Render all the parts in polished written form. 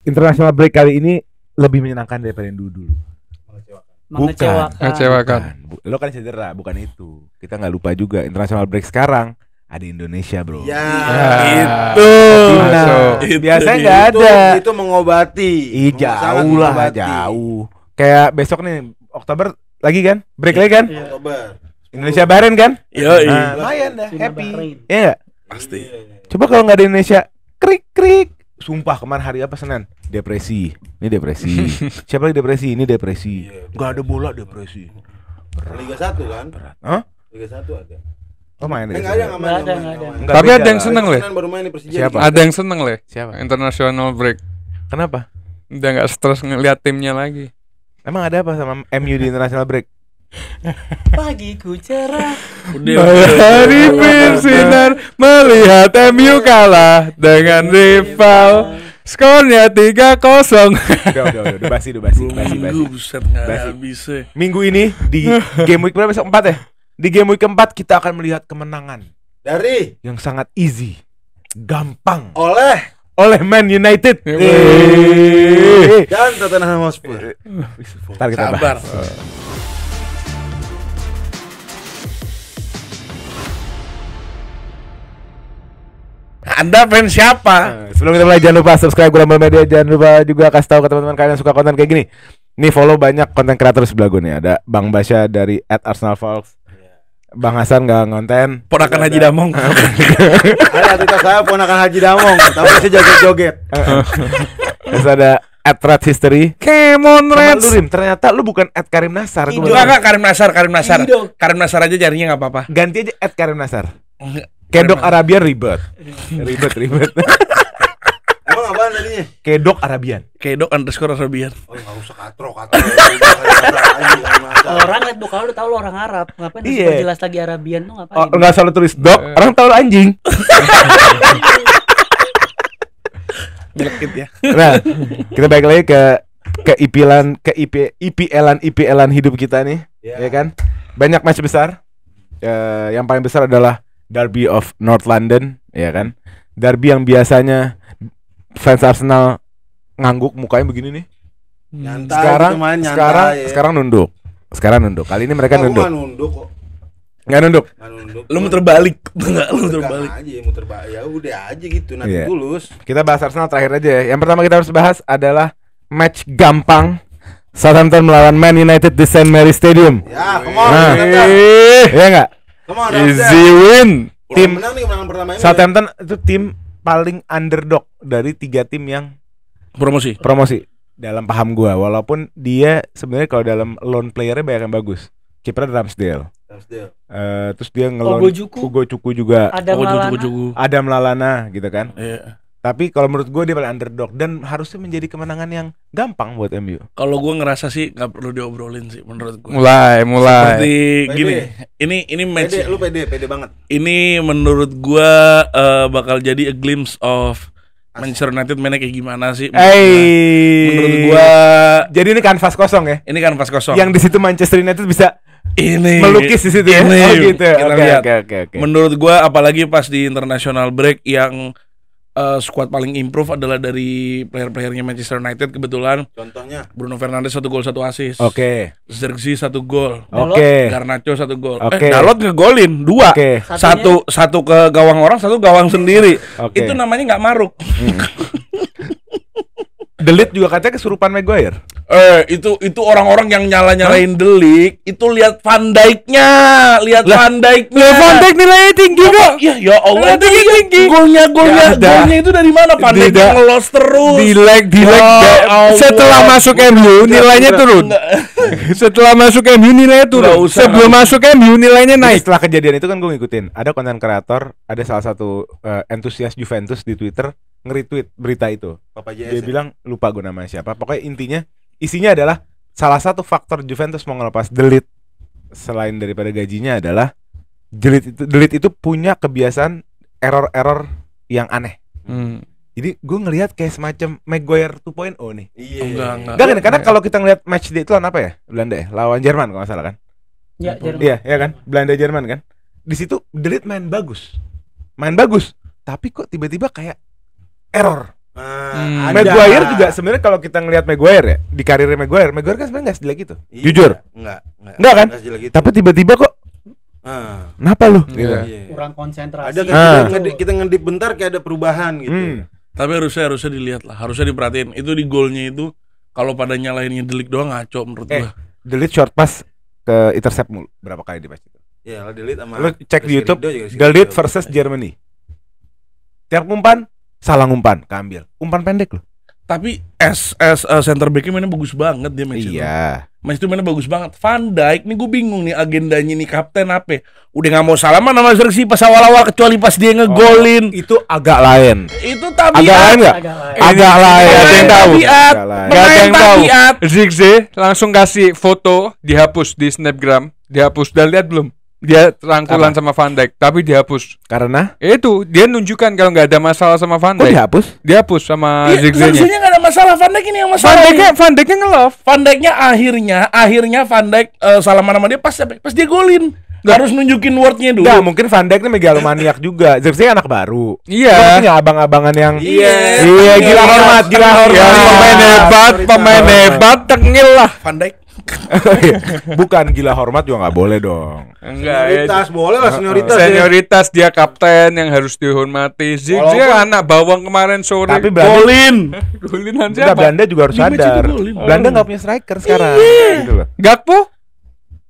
international break kali ini lebih menyenangkan daripada yang dulu. Mengecewakan. Lo kan cedera, bukan itu. Kita nggak lupa juga international break sekarang ada Indonesia, bro. Ya, Itu. Biasanya nggak ada. Itu mengobati. Jauh lah, jauh. Kayak besok nih Oktober lagi kan, break lagi kan? Oktober. Indonesia Bahrain kan? Iya. Lumayan dah, happy. Bahrain. Iya nggak? Pasti. Coba kalau nggak ada Indonesia, krik. Sumpah kemarin hari apa Senin? Depresi. Ini depresi. Siapa lagi depresi? Ini depresi. Gak ada bola depresi. Liga 1 kan? Hah? Liga 1 ada. Oh main Enggak ada. Enggak, Tapi beda ada yang lah. seneng Le. Baru main di Persija. Siapa? Ada yang seneng Le. Siapa? International break. Kenapa? Udah nggak stres ngeliat timnya lagi. Emang ada apa sama MU di international break? Pagiku cerah. Hari bersinar melihat MU kalah dengan rival. Skornya 3-0. Udah basi. Buset nggak Basi. habis. Minggu ini di game week berapa besok 4 ya? Di game week keempat kita akan melihat kemenangan Dari yang sangat easy, gampang oleh Man United. dan Tottenham Hotspur. Ntar kita Sabar. bahas. Anda fans siapa? Sebelum kita mulai jangan lupa subscribe Global Media, jangan lupa juga kasih tahu ke teman-teman kalian yang suka konten kayak gini. Nih follow banyak konten kreator sebelah gue nih. Ada Bang Basya dari @ArsenalFolks. Bang Hasan nggak ngonten. Ponakan Haji Damong. Ada artikel saya ponakan Haji Damong, tapi saya joget-joget. Terus ada @RedHistory. Kemon Sama Reds. lu Rim, ternyata lu bukan @Karim Nasar. Gua Enggak Karim Nasar. Ido. Karim Nasar aja jarinya nggak apa-apa. ganti aja @Karim Nasar. Enggak. Kedok Arabian ribet. Ribet. Emang apaan tadinya? Kedok Arabian. Kedok_Arabian. Oh, enggak usah katro. Orang liat muka lu tahu lu orang Arab. Ngapain harus Iya. perjelas lagi Arabian tuh ngapain? Oh, enggak selalu tulis dok, orang tahu lu anjing. Nyelekit ya. Nah, kita balik lagi ke IPL-an hidup kita nih, ya kan? Banyak match besar. Yang paling besar adalah Derby of North London, ya kan? Derby yang biasanya fans Arsenal ngangguk mukanya begini nih. Nyantai Sekarang gitu main, nyantai, ya. sekarang nunduk. Kali ini mereka nunduk. Enggak nunduk kok. Nggak nunduk. Enggak nunduk. Lu muter balik. Enggak, lu muter balik. Muter balik. Ya udah aja gitu, nanti Iya. tulus. Kita bahas Arsenal terakhir aja ya. Yang pertama kita harus bahas adalah match gampang Southampton melawan Man United di St. Mary Stadium. Ya, come on. Nah, iya nggak? Come on, Easy win. Tim menang nih kemenangan pertama ini. Southampton itu tim paling underdog dari 3 tim yang Promosi. promosi dalam paham gua. Walaupun dia sebenarnya kalau dalam lone playernya banyak yang bagus. Kipernya Ramsdale. Terus dia ngelon Ugo Cuku juga. Adam Lallana gitu kan. Iya. Tapi kalau menurut gue dia paling underdog dan harusnya menjadi kemenangan yang gampang buat MU. Kalau gue ngerasa sih nggak perlu diobrolin sih menurut gue. Mulai. Seperti Pede. gini. Ini match. Pede, lu pede banget. Ini menurut gue bakal jadi a glimpse of Manchester United mainnya kayak gimana sih? Menurut gue. Jadi ini kanvas kosong ya. Ini kan pas kosong. Yang di situ Manchester United bisa ini melukis di situ ya. ini, Oh gitu. kita lihat. Oke. Menurut gue apalagi pas di international break yang squad paling improve adalah dari player-playernya Manchester United kebetulan. Contohnya Bruno Fernandes 1 gol 1 assist. Oke. Zirkzee 1 gol. Oke. Garnacho 1 gol. Oke. Dalot ngegolin 2. Oke. Satu ke gawang orang, satu gawang sendiri. Oke. Itu namanya nggak maruk. Delit juga katanya kesurupan Maguire. Itu orang-orang yang nyalain Delik, itu lihat Van Dijk-nya, Van Dijk nilainya tinggi kok. Ya Allah, tinggi. golnya itu dari mana? Van Dijk Tidak. ngelos terus. Di leg Allah. setelah masuk MU nilainya turun. Setelah masuk MU nilainya turun. Nggak usah. Sebelum masuk MU nilainya naik. Setelah kejadian itu kan gue ngikutin. Ada konten kreator, ada salah satu entusias Juventus di Twitter nge-retweet berita itu. Papa Dia JS. bilang lupa gue namanya siapa. Pokoknya intinya isinya adalah salah satu faktor Juventus mau ngelepas Delit selain daripada gajinya adalah Delit itu punya kebiasaan error yang aneh. Jadi gue ngelihat kayak semacam Maguire 2.0 nih. Iya. Enggak. Enggak, karena kalau kita ngelihat match day itu lawan apa ya? Belanda ya? Lawan Jerman kalau nggak salah kan? Ya, Jerman. Iya, ya kan? Belanda Jerman kan? Di situ Delit main bagus. Tapi kok tiba-tiba kayak error. Ada. Maguire juga sebenarnya kalau kita ngelihat Maguire ya, di karirnya Maguire kan sebenarnya nggak sejelek itu. Iya, Jujur. Enggak kan? Nggak sejelek itu. Tapi tiba-tiba kok kenapa lu? Gitu. Iya. Kurang konsentrasi. Ada kan kita ngedip bentar kayak ada perubahan gitu. Tapi harusnya dilihat lah, harusnya diperhatiin. Itu di golnya itu kalau pada nyalahinnya Delik doang ngaco menurut gua. Delete short pass ke intercept mulu. Berapa kali di match itu? Ya, lo delete sama Lu cek di YouTube Rizky delete Ridho. versus Germany. Tiap umpan salah ngumpan, keambil. Umpan pendek loh. Tapi center back-nya mainnya bagus banget dia match itu. Iya. Match itu mainnya bagus banget. Van Dijk nih gue bingung nih agendanya nih kapten apa. Udah nggak mau salaman sama Xerxes pas awal-awal kecuali pas dia ngegolin. Itu agak lain. Itu Agak tabiat. lain nggak? Agak lain. Gak ada yang tahu. Agak lain. Gak ada yang tahu. Tabiat. Zigze langsung kasih foto, dihapus di snapgram, dihapus. Udah lihat belum? Dia rangkulan sama Van Dijk, tapi dihapus. Karena Itu dia nunjukkan kalau nggak ada masalah sama Van kok Dijk. dihapus? Dihapus sama Iya, Zigze-nya. Xerxes-nya nggak ada masalah. Van Dijk ini yang Van masalah. Dijk-nya nge-love. Van Dijk-nya akhirnya Van Dijk salaman sama dia pas dia golin. Harus nunjukin wordnya dulu. Enggak, mungkin Van Dijk ini megalomaniak juga. Xerxes anak baru. Iya. Lu punya abang-abangan yang Iya. gila hormat. Ya, pemain hebat, tengil lah. Van Dijk. Bukan gila hormat juga nggak boleh dong. Enggak, Senioritas boleh lah senioritas. ya. senioritas dia kapten yang harus dihormati. Zigze Walaupun- anak bawang kemarin sore. Tapi Belanda, Golinan enggak, siapa? Belanda juga harus Di match sadar. itu golin. Belanda nggak punya striker sekarang. Gitu loh. Gakpo?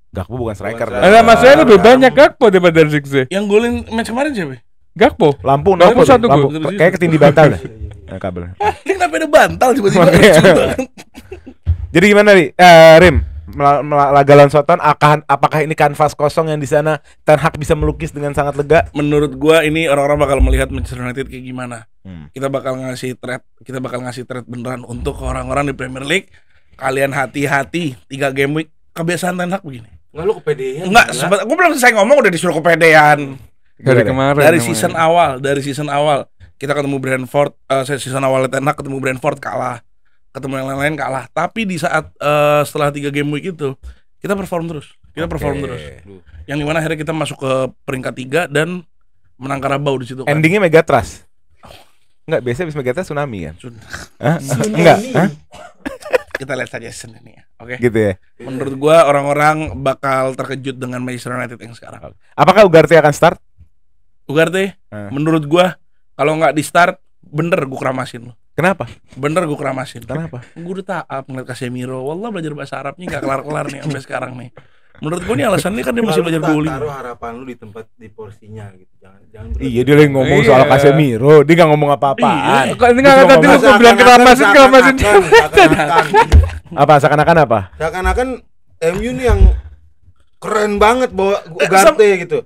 Gakpo bukan striker. Bukan Bang. Ada maksudnya lebih banyak Gakpo daripada Zigze. Yang golin match kemarin siapa? Gakpo. Lampung Baru nopo tuh, satu Lampung. gol. Kayak ketindih bantal dah. Nah, kabel. Dia kenapa ada bantal tiba-tiba? Jadi gimana nih, Rim? Laga lawan Soton, apakah ini kanvas kosong yang di sana Ten Hag bisa melukis dengan sangat lega? Menurut gua ini orang-orang bakal melihat Manchester United kayak gimana. Kita bakal ngasih threat beneran untuk orang-orang di Premier League. Kalian hati-hati 3 game week. Kebiasaan Ten Hag begini. Enggak lu kepedean. Enggak, gua belum selesai ngomong udah disuruh kepedean. Dari kemarin. Dari namanya. season awal kita ketemu Brentford, season awal Ten Hag ketemu Brentford kalah. Ketemu yang lain-lain kalah. Tapi di saat setelah 3 game week itu kita perform terus. Yang dimana akhirnya kita masuk ke peringkat 3 dan menang Carabao di situ kan. Endingnya Megatras. Enggak, biasanya habis Megatras tsunami kan? Sun- Hah? Enggak, hah? Kita lihat saja season ini ya. Oke. Gitu ya. Menurut gua orang-orang bakal terkejut dengan Manchester United yang sekarang. Apakah Ugarte akan start? Ugarte, menurut gua kalau nggak di start bener gua keramasin lo. Kenapa? Bener gua keramasin. Kenapa? Gue udah taat ngeliat Casemiro. Wallah belajar bahasa Arabnya nggak kelar-kelar nih sampai sekarang nih. Menurut gua nih alasannya kan dia masih belajar bowling. Taruh harapan lu di tempat di porsinya gitu. Jangan berat. Iya, dia lagi ngomong Iya. soal Casemiro, dia nggak ngomong apa-apaan. Kok ini nggak tadi lu bilang keramasin. Apa seakan-akan apa? Seakan-akan MU nih yang keren banget bawa Ugarte gitu.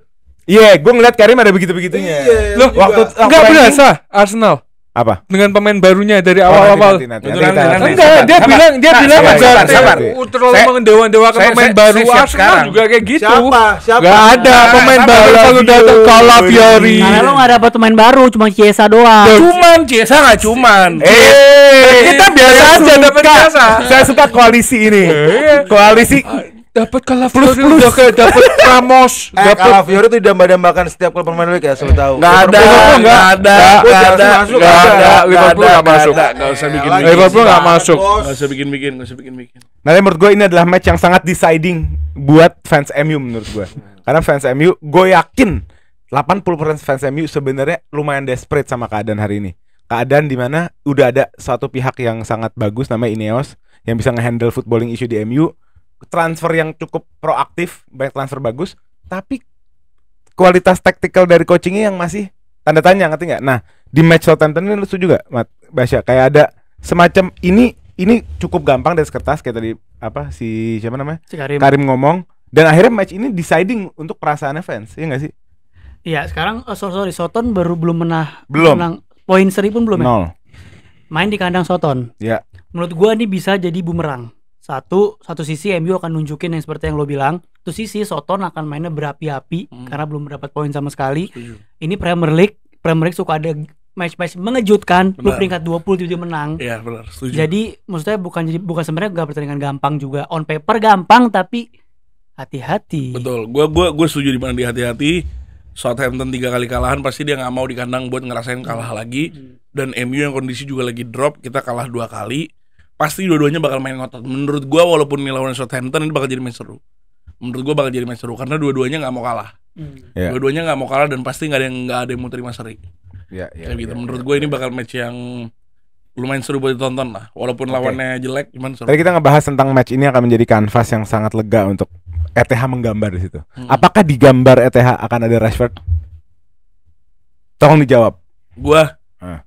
Iya, gue ngeliat Karim ada begitu-begitunya. Iya, Loh, juga. waktu Enggak ranking- berasa Arsenal apa? dengan pemain barunya dari awal-awal. Nanti Nanti, kita- nanti. Enggak, dia Sabar. bilang Sabar, Ugarte sabar. terlalu Saya- mendewa-dewakan saya- pemain saya- baru. saya siap Arsenal sekarang. juga kayak gitu. Siapa? Gak ada Nah, pemain sabar, baru kalau datang Calafiori. Karena lo gak dapet pemain baru, cuma Chiesa doang. Cuman Ciesa nggak cuman. Kita biasa aja dapat biasa. Saya suka koalisi ini. Koalisi Dapat Calafiori udah kayak dapat Ramos, dapat Calafiori itu didamba-dambakan setiap klub Premier League ya, selalu tahu. Nggak ada, nggak ada, nggak ada, Masuk, nggak nggak ada, Liverpool nggak masuk. Nggak usah bikin, Lagi Liverpool nggak siaran, masuk. bos. nggak usah bikin, nggak usah bikin. Nah, menurut gue ini adalah match yang sangat deciding buat fans MU menurut gue. Karena fans MU, gue yakin 80% fans MU sebenarnya lumayan desperate sama keadaan hari ini. Keadaan dimana udah ada satu pihak yang sangat bagus namanya Ineos yang bisa ngehandle footballing issue di MU, transfer yang cukup proaktif, banyak transfer bagus, tapi kualitas taktikal dari coachingnya yang masih tanda tanya, ngerti nggak? Nah, di match Southampton ini lu setuju gak, Basya? Kayak ada semacam ini cukup gampang dari kertas kayak tadi apa si siapa namanya Si Karim. Karim ngomong, dan akhirnya match ini deciding untuk perasaannya fans, iya nggak sih? Iya, sekarang sorry Soton belum Belum. menang poin seri pun belum ya. Nol. Main di kandang Soton. Ya. Menurut gua ini bisa jadi bumerang. Satu sisi MU akan nunjukin yang seperti yang lo bilang. Satu sisi Soton akan mainnya berapi-api karena belum mendapat poin sama sekali. Setuju. Ini Premier League suka ada match-match mengejutkan. Lu Benar. peringkat 20 dia menang. Iya benar, setuju. Jadi maksudnya bukan sebenarnya gak pertandingan gampang juga. On paper gampang tapi hati-hati. Betul, gue setuju di mana di hati-hati. Southampton 3 kali kalahan, pasti dia nggak mau di kandang buat ngerasain kalah lagi. Dan MU yang kondisi juga lagi drop, kita kalah 2 kali. Pasti dua-duanya bakal main ngotot. Menurut gua walaupun ini lawan Southampton, ini bakal jadi match seru. Menurut gua bakal jadi match seru karena dua-duanya nggak mau kalah. Ya. Dua-duanya nggak mau kalah dan pasti nggak ada yang mau terima seri. Ya, Kayak gitu. Menurut gue ini bakal match yang lumayan seru buat ditonton lah. Walaupun lawannya jelek, cuman seru. Tadi kita ngebahas tentang match ini akan menjadi kanvas yang sangat lega untuk ETH menggambar di situ. Apakah di gambar ETH akan ada Rashford? Tolong dijawab. Gua, Hah.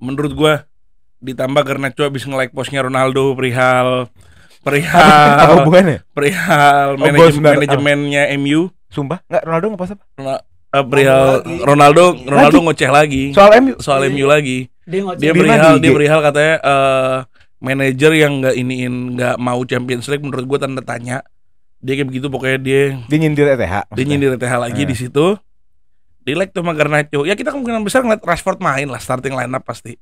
menurut gua ditambah karena Garnacho habis nge-like postnya Ronaldo perihal Apa hubungannya? perihal gol 9. manajemennya MU. Sumpah? Enggak, Ronaldo ngepost apa? Perihal Ronaldo ngoceh lagi Soal MU. MU lagi. Dia Bima di IG. perihal katanya manajer yang nggak mau Champions League, menurut gua tanda tanya. Dia kayak begitu, pokoknya dia Nyindir ETH. nyindir ETH lagi di situ. Di like tuh sama Garnacho. Ya kita kemungkinan besar ngeliat Rashford main lah, starting lineup pasti.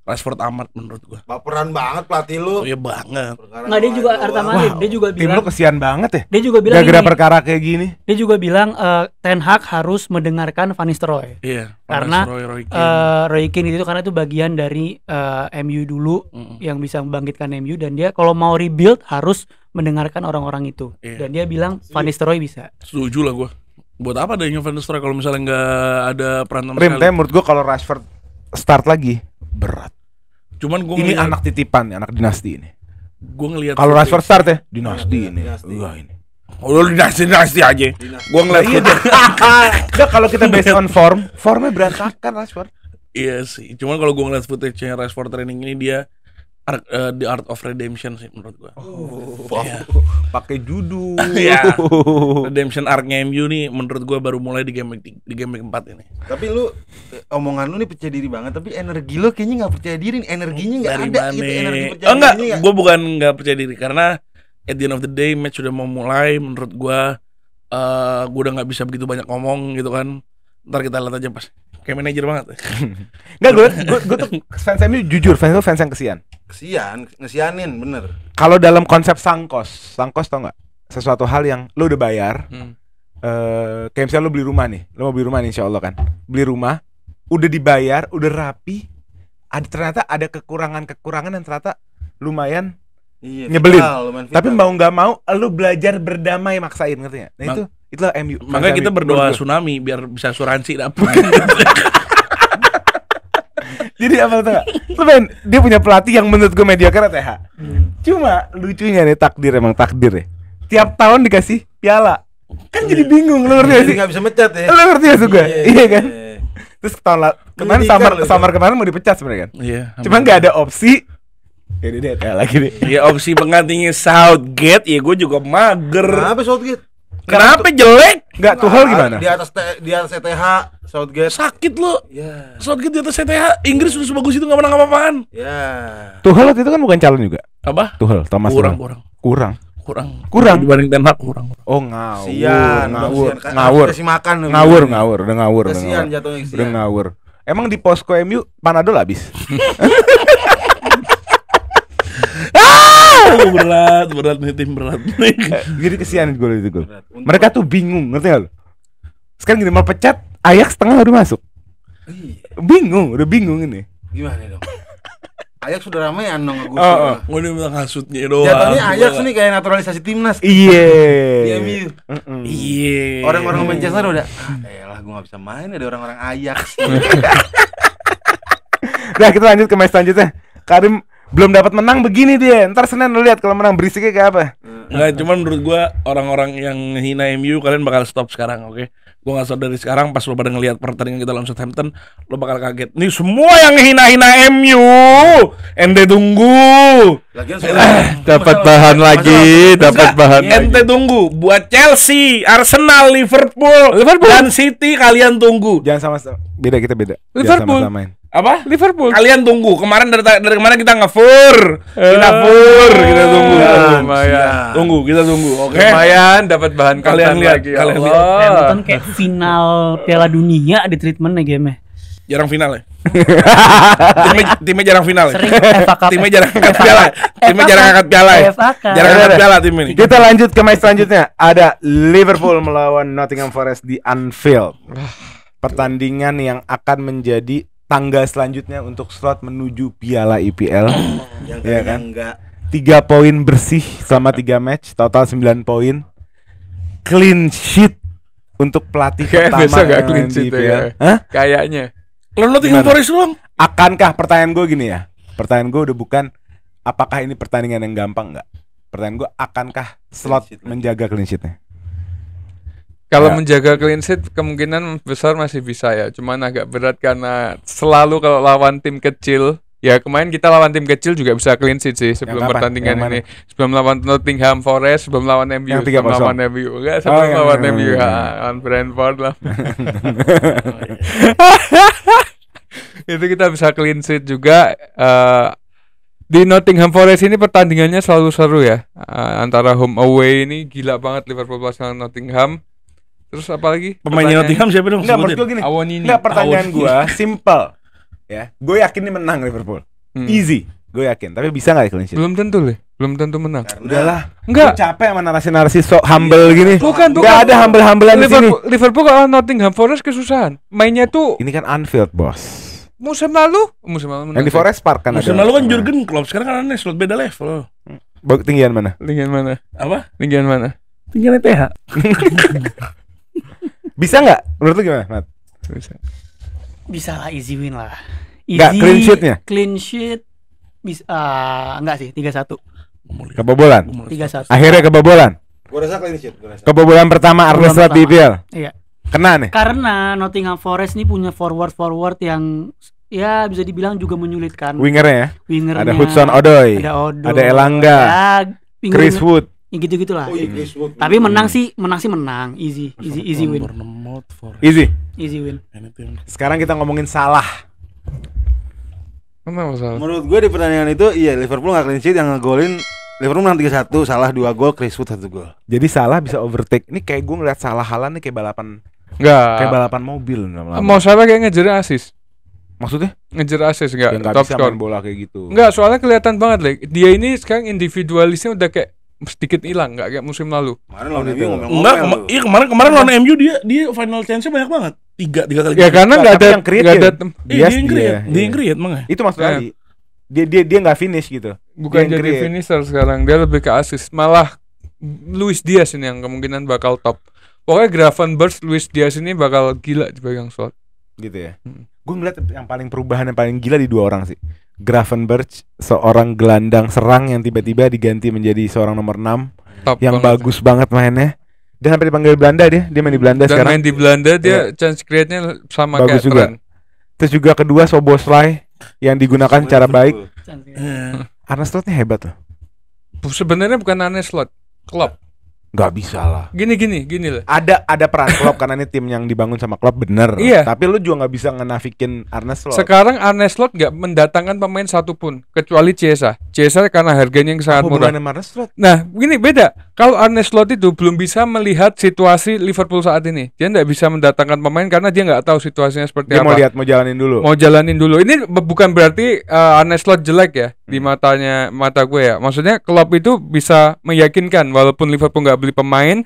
Rashford amat menurut gua. Baperan banget pelatih lu. Oh iya banget. Nggak, dia juga Arta Malik, dia juga Tim lu bilang, kesian banget ya. dia juga bilang Gara-gara ini, perkara kayak gini. dia juga bilang Ten Hag harus mendengarkan Van Nistelrooy. Iya. Karena, Roy Keane. Roy Keane itu karena itu bagian dari MU dulu yang bisa membangkitkan MU, dan dia kalau mau rebuild harus mendengarkan orang-orang itu. Iya. Dan dia bilang Van Nistelrooy bisa. Setuju lah gua. Buat apa adanya Van Nistelrooy kalau misalnya nggak ada peran sama Rim, sekali? tapi menurut gua kalau Rashford start lagi berat. Cuman gua Ini ngeliat- anak titipan, anak dinasti ini. gua ngelihat Kalau footage. Rashford start ya, dinasti ini. dinasti. Wah, ini. Oh, lu dinasti aja. Gua ngeliat footage. Enggak, kalau kita based on formnya berantakan Rashford. Iya sih. Cuman kalau gua ngeliat footage-nya Rashford training ini, dia The Art of Redemption sih menurut gua. Iya. Pakai judu. Iya. Redemption arc-nya MU nih menurut gua baru mulai di game week 4 ini. Tapi lu omongan lu nih percaya diri banget, tapi energi lu kayaknya nggak percaya diri, energinya nggak Dari ada mana? gitu, energi percaya Oh enggak, dirinya gua bukan nggak percaya diri karena at the end of the day match sudah mau mulai. Menurut gua udah nggak bisa begitu banyak ngomong gitu kan. Ntar kita lihat aja pas. Kayak manajer banget. Enggak, gue tuh fans MU jujur, fans itu fans yang kesian. ngesianin bener. Kalau dalam konsep sangkos tau nggak? Sesuatu hal yang lu udah bayar. Kayak misalnya lu beli rumah nih, lu mau beli rumah nih insya Allah kan. Beli rumah, udah dibayar, udah rapi. Ternyata ada kekurangan yang ternyata lumayan Iya, nyebelin. vital, lumayan vital. Tapi mau nggak mau, lu belajar berdamai maksain, ngerti nggak? Nah itulah MU. Makanya kita MU. berdoa Menurut gua. tsunami biar bisa asuransi dapet. Jadi apa tuh? Lu main, dia punya pelatih yang menurut gue mediocre TH. Cuma lucunya nih takdir ya. Tiap tahun dikasih piala. Kan jadi bingung, lu ngerti gak Jadi sih? nggak bisa mecat ya. Lu ngerti gak sih gue? Iya kan? Iya. Terus tahun kemarin Menyedihkan lu, summer kemarin mau dipecat sebenarnya kan? Iya. Cuma nggak ada opsi. Ya dia TH lagi nih. Ya opsi penggantinya Southgate ya gue juga mager. Kenapa Southgate? Kenapa jelek? Nggak Tuchel gimana? Di atas ETH Southgate. Sakit lo. Ya. Southgate di atas CTH. Inggris sudah sebagus itu nggak pernah ngapa-apaan. Ya. Tuchel waktu itu kan bukan calon juga. Apa? Tuchel, Thomas Kurang, Tuchel. kurang. Kurang. Dibanding Ten Hag kurang. Oh ngawur. Kasian, Ngawur. kasian. Ngawur. Kasih makan lu. Udah ngawur. Kasian jatuhnya Udah kasian. ngawur. Emang di posko MU Panadol habis. berat nih tim berat. Jadi kesian gol itu gol. Berat. Mereka tuh bingung, ngerti gak lu? Sekarang gini mau pecat, Ajax setengah udah masuk. Iya. Udah bingung ini. Gimana dong? Ajax sudah ramean dong Agus. Oh. Gue udah bilang hasutnya doang. Jatuhnya Ajax nih kayak naturalisasi timnas. Iya. Di MU. Iya. Orang-orang Manchester udah elah gue gak bisa main, ada orang-orang Ajax. Nah kita lanjut ke match selanjutnya. Karim belum dapat menang begini dia. Ntar Senin lu lihat kalau menang berisiknya kayak apa. Nggak, cuman menurut gua orang-orang yang hina MU kalian bakal stop sekarang, oke? Gua nggak stop dari sekarang. Pas lo pada ngelihat pertandingan kita lawan Southampton, lo bakal kaget. Nih semua yang hina-hina MU, ente tunggu. Lagian Dapat bahan lagi, dapat bahan lagi. Ente tunggu. Buat Chelsea, Arsenal, Liverpool, dan City kalian tunggu. Jangan sama beda kita beda. Liverpool. Jangan sama-samain. Apa? Liverpool. Kalian tunggu. Kemarin dari kemarin kita ngefur. Kita tunggu. Lumayan. Tunggu, kita tunggu, oke? Lumayan dapat bahan Kalian konten lihat, lagi. kalian Allah. lihat. Kayak nonton kayak final Piala Dunia di treatmentnya game-nya. Jarang final ya. timnya jarang final ya. Sering FA Cup. Timnya jarang angkat piala. Timnya jarang angkat piala ya. FA Cup. Jarang angkat piala tim ini. Kita lanjut ke match selanjutnya. Ada Liverpool melawan Nottingham Forest di Anfield. pertandingan yang akan menjadi tangga selanjutnya untuk slot menuju Piala IPL. Yang Iya kayaknya kan? enggak. 3 poin bersih selama 3 match, total 9 poin. Clean sheet untuk pelatih Kayak pertama biasa gak yang clean main sheet di ya. IPL. Hah? Kayaknya. Lo Nottingham Gimana? Forest doang. Akankah pertanyaan gue gini ya? Pertanyaan gue udah bukan apakah ini pertandingan yang gampang nggak? Pertanyaan gue akankah slot sheet. menjaga clean sheetnya? Kalau Ya. menjaga clean sheet kemungkinan besar masih bisa ya. Cuman agak berat karena selalu kalau lawan tim kecil, ya kemarin kita lawan tim kecil juga bisa clean sheet sih sebelum kapan? pertandingan Yang mana? ini. Sebelum lawan Nottingham Forest, sebelum lawan MU, Yang sebelum 3-0. lawan MU. Enggak, sebelum yang- lawan yang- MU yang- ya, lawan Brentford lah. Itu kita bisa clean sheet juga. Di Nottingham Forest ini pertandingannya selalu seru ya. Antara home away ini gila banget Liverpool pas lawan Nottingham. Terus apa lagi? Pemainnya Nottingham siapa dong? Enggak, menurut Sebutin. gue gini. Awon ini. Enggak, pertanyaan Awon. gue simple. Ya, gue yakin ini menang Liverpool. Easy, gue yakin. Tapi bisa nggak clean sheet? Belum tentu loh. Belum tentu menang. Udahlah. Enggak. Gue capek sama narasi-narasi sok humble gini. Bukan, Nggak ada humble-humblean di sini. Liverpool kalau Nottingham Forest kesusahan. Mainnya tuh Ini kan Anfield, bos. musim lalu Yang di Forest Park kan Musim ada. lalu kan Jurgen Klopp, sekarang kan aneh, slot beda level. Tinggian mana? Tinggian mana? Apa? Tinggian mana? Tinggal ETH. Bisa nggak? Menurut lu gimana, Mat? Bisa. Bisa lah, easy win lah. Nggak, clean sheet-nya? Clean sheet bisa enggak sih, 3-1. Kebobolan. 3-1. Akhirnya kebobolan. Gua rasa clean sheet, gua rasa. Kebobolan pertama Arne Kebobolan Slot di pertama. IPL. Iya. Kena nih. Karena Nottingham Forest ini punya forward yang ya bisa dibilang juga menyulitkan. Wingernya ya. Wingernya Ada Hudson-Odoi. ada Odoi, Ada Elanga. ya, winger- Chris Wood. ya gitu-gitu lah. Oh iya, Chris Wood. Tapi menang sih menang. Easy win. Bournemouth, Forest, Easy. win. anything. Sekarang kita ngomongin salah. Kenapa salah? Menurut gue di pertandingan itu iya Liverpool nggak clean sheet, yang ngegolin Liverpool menang 3-1, salah 2 gol, Chris Wood 1 gol. Jadi salah bisa overtake. Ini kayak gue ngeliat salah halan nih kayak balapan Enggak. mobil lama-lama. Mau salah kayak ngejar asis. Maksudnya? Ngejar asis Ya enggak nggak top bisa score. main bola kayak gitu. Enggak, soalnya kelihatan banget, Lek. Dia ini sekarang individualisnya udah kayak sedikit hilang, enggak kayak musim lalu. Kemarin lawan gitu. MU ngomel-ngomel Enggak, lu. iya kemarin lawan MU dia final chance-nya banyak banget. Tiga kali. Ya karena enggak Tapi ada yang create enggak ada dia. Iya, dia yang dia, create, dia iya. yang create emang ya. Itu maksud Ya. tadi. Dia nggak finish gitu. bukan Dia yang jadi create. finisher sekarang, dia lebih ke assist. Malah Luis Diaz ini yang kemungkinan bakal top. Pokoknya Gravenberch, Luis Diaz ini bakal gila dipegang slot. Gitu ya. Hmm. Gue ngeliat yang paling perubahan yang paling gila di 2 orang sih. Gravenberch, seorang gelandang serang yang tiba-tiba diganti menjadi seorang nomor 6 Top yang banget. bagus banget mainnya. Dan sampai dipanggil Belanda dia main di Belanda Dan sekarang. main di Belanda dia chance create-nya sama Bagus kayak juga. Trent. Terus juga kedua Soboslai yang digunakan secara baik. Iya. Arne Slot nih hebat loh. Sebenarnya bukan aneh slot, Klopp. Gak bisa lah. Gini lah. Ada peran Klopp karena ini tim yang dibangun sama Klopp bener. Iya. Tapi lu juga nggak bisa ngenafikin Arne Slot. Sekarang Arne Slot nggak mendatangkan pemain satupun kecuali Chiesa. Chiesa karena harganya yang sangat murah. Hubungannya sama Arne Slot? Nah, gini beda. Kalau Arne Slot itu belum bisa melihat situasi Liverpool saat ini. Dia nggak bisa mendatangkan pemain karena dia nggak tahu situasinya seperti Dia apa. mau jalanin dulu. Mau jalanin dulu. Ini bukan berarti Arne Slot jelek ya di mata gue ya. Maksudnya Klopp itu bisa meyakinkan walaupun Liverpool nggak beli pemain.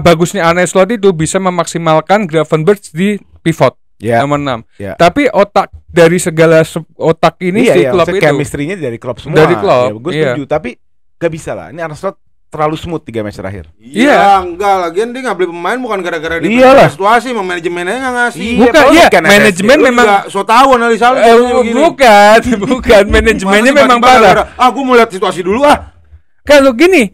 Bagusnya Arne Slot itu bisa memaksimalkan Gravenberch di pivot Ya. nomor 6. Ya. Tapi otak dari segala otak ini si Klopp maksudnya itu. chemistry-nya dari Klopp semua. Dari Klopp, Ya, gue iya. setuju, tapi gak bisa lah. Ini Arne Slot terlalu smooth 3 match terakhir. Iya, enggak, lagian dia nggak beli pemain bukan gara-gara dia Iyalah. situasi, emang manajemennya nggak ngasih. Iya, Bukan, kalau iya, kan manajemen Lu memang juga so tahu analisa lu begini. bukan manajemennya Masa memang tiba-tiba parah. gara-gara, Ah, gue mau lihat situasi dulu ah. Kalau gini,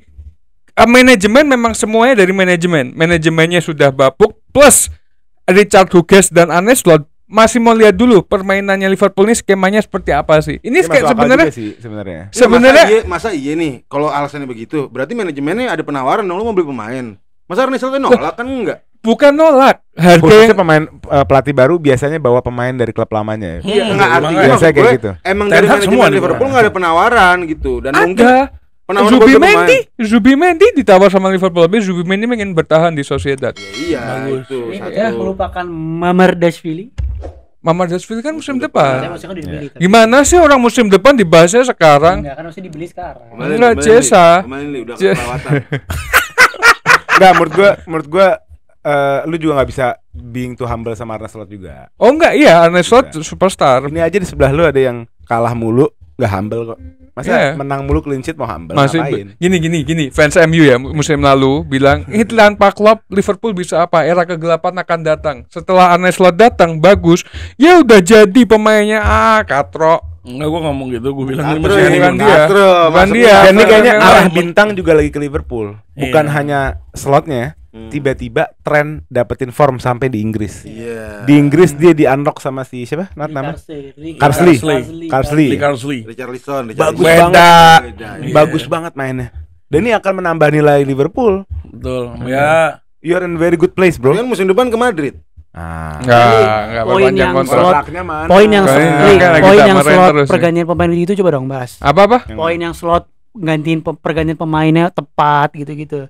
manajemen memang semuanya dari manajemen. Manajemennya sudah bapuk plus Richard Hughes dan Arne Slot masih mau lihat dulu permainannya Liverpool ini skemanya seperti apa sih. Ini Ini kayak masuk akal sebenarnya juga sih sebenarnya. Ya, sebenarnya masa iya nih, kalau alasannya begitu, berarti manajemennya ada penawaran dong, lu mau beli pemain. Masa Arne Slot nolak kan enggak? bukan nolak. Harga Khususnya yang pemain pelatih baru biasanya bawa pemain dari klub lamanya ya. Iya, enggak artinya biasanya maksud kayak gue, gitu. Emang Ten dari Hag semua manajemen nih, Liverpool Bang. enggak ada penawaran gitu, dan mungkin ada. penawaran buat pemain. Zubimendi ditawar sama Liverpool, tapi Zubimendi ingin bertahan di Sociedad. Iya, itu satu. Ya, melupakan Mamardashvili. Mamardashvili kan musim Katanya depan. maksudnya kan dibeli tapi. Gimana sih orang musim depan dibahasnya sekarang? Enggak, kan maksudnya dibeli sekarang. Enggak, Chiesa. Kemarin Li, udah Chiesa. kelewatan. Enggak, menurut gua lu juga nggak bisa being too humble sama Arne Slot juga. Oh enggak, iya Arne Slot superstar. Ini aja di sebelah lu ada yang kalah mulu, nggak humble kok. Masa Iya. menang mulu clean sheet mau humble Masih ngapain? gini fans MU ya musim lalu bilang tanpa Klopp Liverpool bisa apa, era kegelapan akan datang. Setelah Arne Slot datang bagus, ya udah jadi pemainnya katro. Enggak, gua ngomong gitu, gua bilang ini Katro masih ini, ada bukan yang- dia. Katro, Bukan masuknya. dia. Dan ini kayaknya Iya. arah bintang juga lagi ke Liverpool. Bukan Iya. hanya slotnya, tiba-tiba tren dapetin form sampai di Inggris. Iya. Di Inggris dia di unlock sama si siapa? Nama? Carsley. Lee Carsley. Richarlison. Bagus Beda. banget. Beda. Bagus banget mainnya. Dan ini akan menambah nilai Liverpool. Betul. Ya, You're in very good place, bro. Kan musim depan ke Madrid. Ah. Enggak poin perpanjang yang kontrak. slot- Kontraknya mana? Poin yang Kayaknya slot, kan lagi poin yang tambahin slot terus nih. pergantian pemain itu coba dong bahas. Apa? Poin yang slot gantiin pergantian pemainnya tepat gitu-gitu.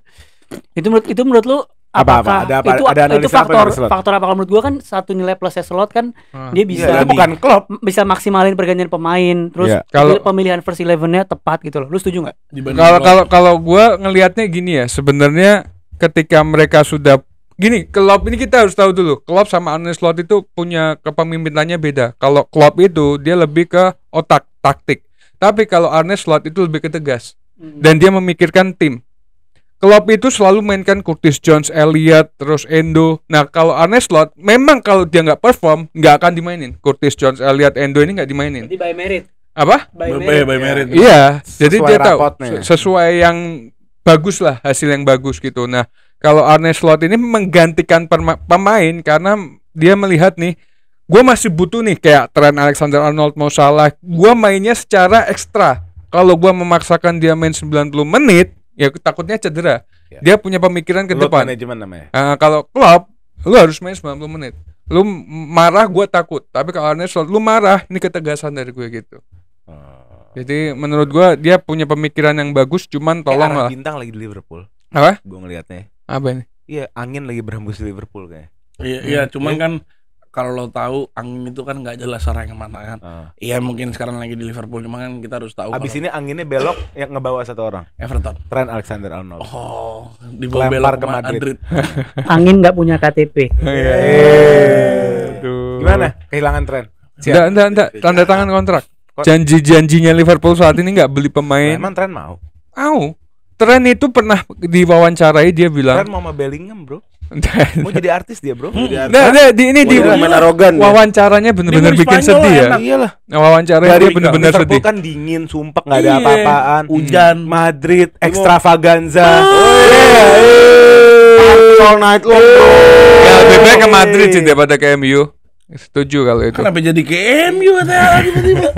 Itu menurut lu Apa-apa? apakah Ada apa- itu ada analisa itu apa faktor dari slot? faktor apa kalau menurut gua kan satu nilai plusnya slot kan dia bisa Iya, bukan Klopp. bisa maksimalin pergantian pemain terus Iya. Kalau- pemilihan first 11-nya tepat gitu loh. Lu setuju nggak? dibanding Kalau gua ngelihatnya gini ya, sebenarnya ketika mereka sudah gini, Klopp ini kita harus tahu dulu, Klopp sama Arne Slot itu punya kepemimpinannya beda. Kalau Klopp itu dia lebih ke otak, taktik. Tapi kalau Arne Slot itu lebih ke tegas dan dia memikirkan tim. Klopp itu selalu mainkan Curtis Jones, Elliot, terus Endo. Nah kalau Arne Slot memang kalau dia nggak perform nggak akan dimainin. Curtis Jones, Elliot, Endo ini nggak dimainin. Berarti by merit. Apa? by merit. Iya, jadi Sesuai dia tahu rapotnya. sesuai yang bagus lah, hasil yang bagus gitu. Nah, kalau Arne Slot ini menggantikan pemain karena dia melihat nih, gue masih butuh nih kayak Trent Alexander-Arnold, Mo Salah, gue mainnya secara ekstra. Kalau gue memaksakan dia main 90 menit, ya takutnya cedera. Ya. Dia punya pemikiran ke Load depan. management namanya. Kalau Klopp, lu harus main 90 menit. Lu marah, gue takut. Tapi kalau Arne Slot, lu marah, ini ketegasan dari gue gitu. Jadi menurut gua dia punya pemikiran yang bagus, cuman tolong Kayak arah lah. bintang lagi di Liverpool. Apa? Gue ngelihatnya. Apa ini? Iya, angin lagi berhembus di Liverpool kayaknya. Iya, cuman kan kalau lo tahu angin itu kan nggak jelas arah yang mana kan. Iya, mungkin sekarang lagi di Liverpool, cuma kan kita harus tahu. Abis kalau ini anginnya belok yang ngebawa satu orang. Everton. Trent Alexander-Arnold. Oh, dibawa Lempar belok ke ke Madrid. Madrid. Angin nggak punya KTP. Gimana? Kehilangan Trent. Enggak, tanda tangan kontrak. Janji-janjinya Liverpool saat ini nggak beli pemain. Emang Trent mau? Trent itu pernah diwawancarai dia bilang. Trent mau sama Bellingham, bro. Mau jadi artis dia, bro. Nah, ini di main arogan. wawancaranya bener-bener Dia mau di bikin Spanyol sedih ya. enak. Iyalah. Wawancaranya Dari dia bener-bener Liverpool sedih. kan dingin, sumpah nggak ada Iya. apa-apaan. Hujan. Madrid, extravaganza. All night long, bro. Ya lebih baik ke Madrid sih daripada ke MU. Setuju kalau itu. Kenapa jadi ke MU katanya tiba-tiba?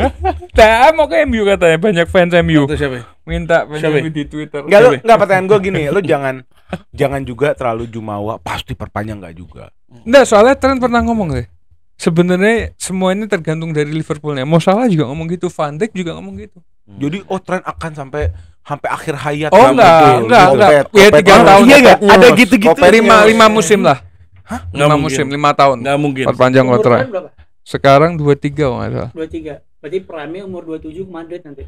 Nah, mau ke MU katanya, banyak fans MU. Itu siapa? Minta Siapa? MU di Twitter. Enggak pertanyaan gue gini, lu jangan juga terlalu jumawa, pasti perpanjang nggak juga. Enggak, soalnya Trent pernah ngomong deh. Sebenarnya semua ini tergantung dari Liverpoolnya. Mo Salah juga ngomong gitu, Van Dijk juga ngomong gitu. Jadi Trent akan sampai akhir hayat. Oh Nggak enggak, betul. enggak. Ya 3 tahun. Iya nggak? Ada gitu-gitu. Lima musim lah. Nggak 5 mungkin. musim, 5 tahun. Nggak mungkin. Perpanjang Umur kontrak. Trent berapa? Sekarang 23 kalau nggak salah. 23. Berarti prime-nya umur 27 ke Madrid nanti.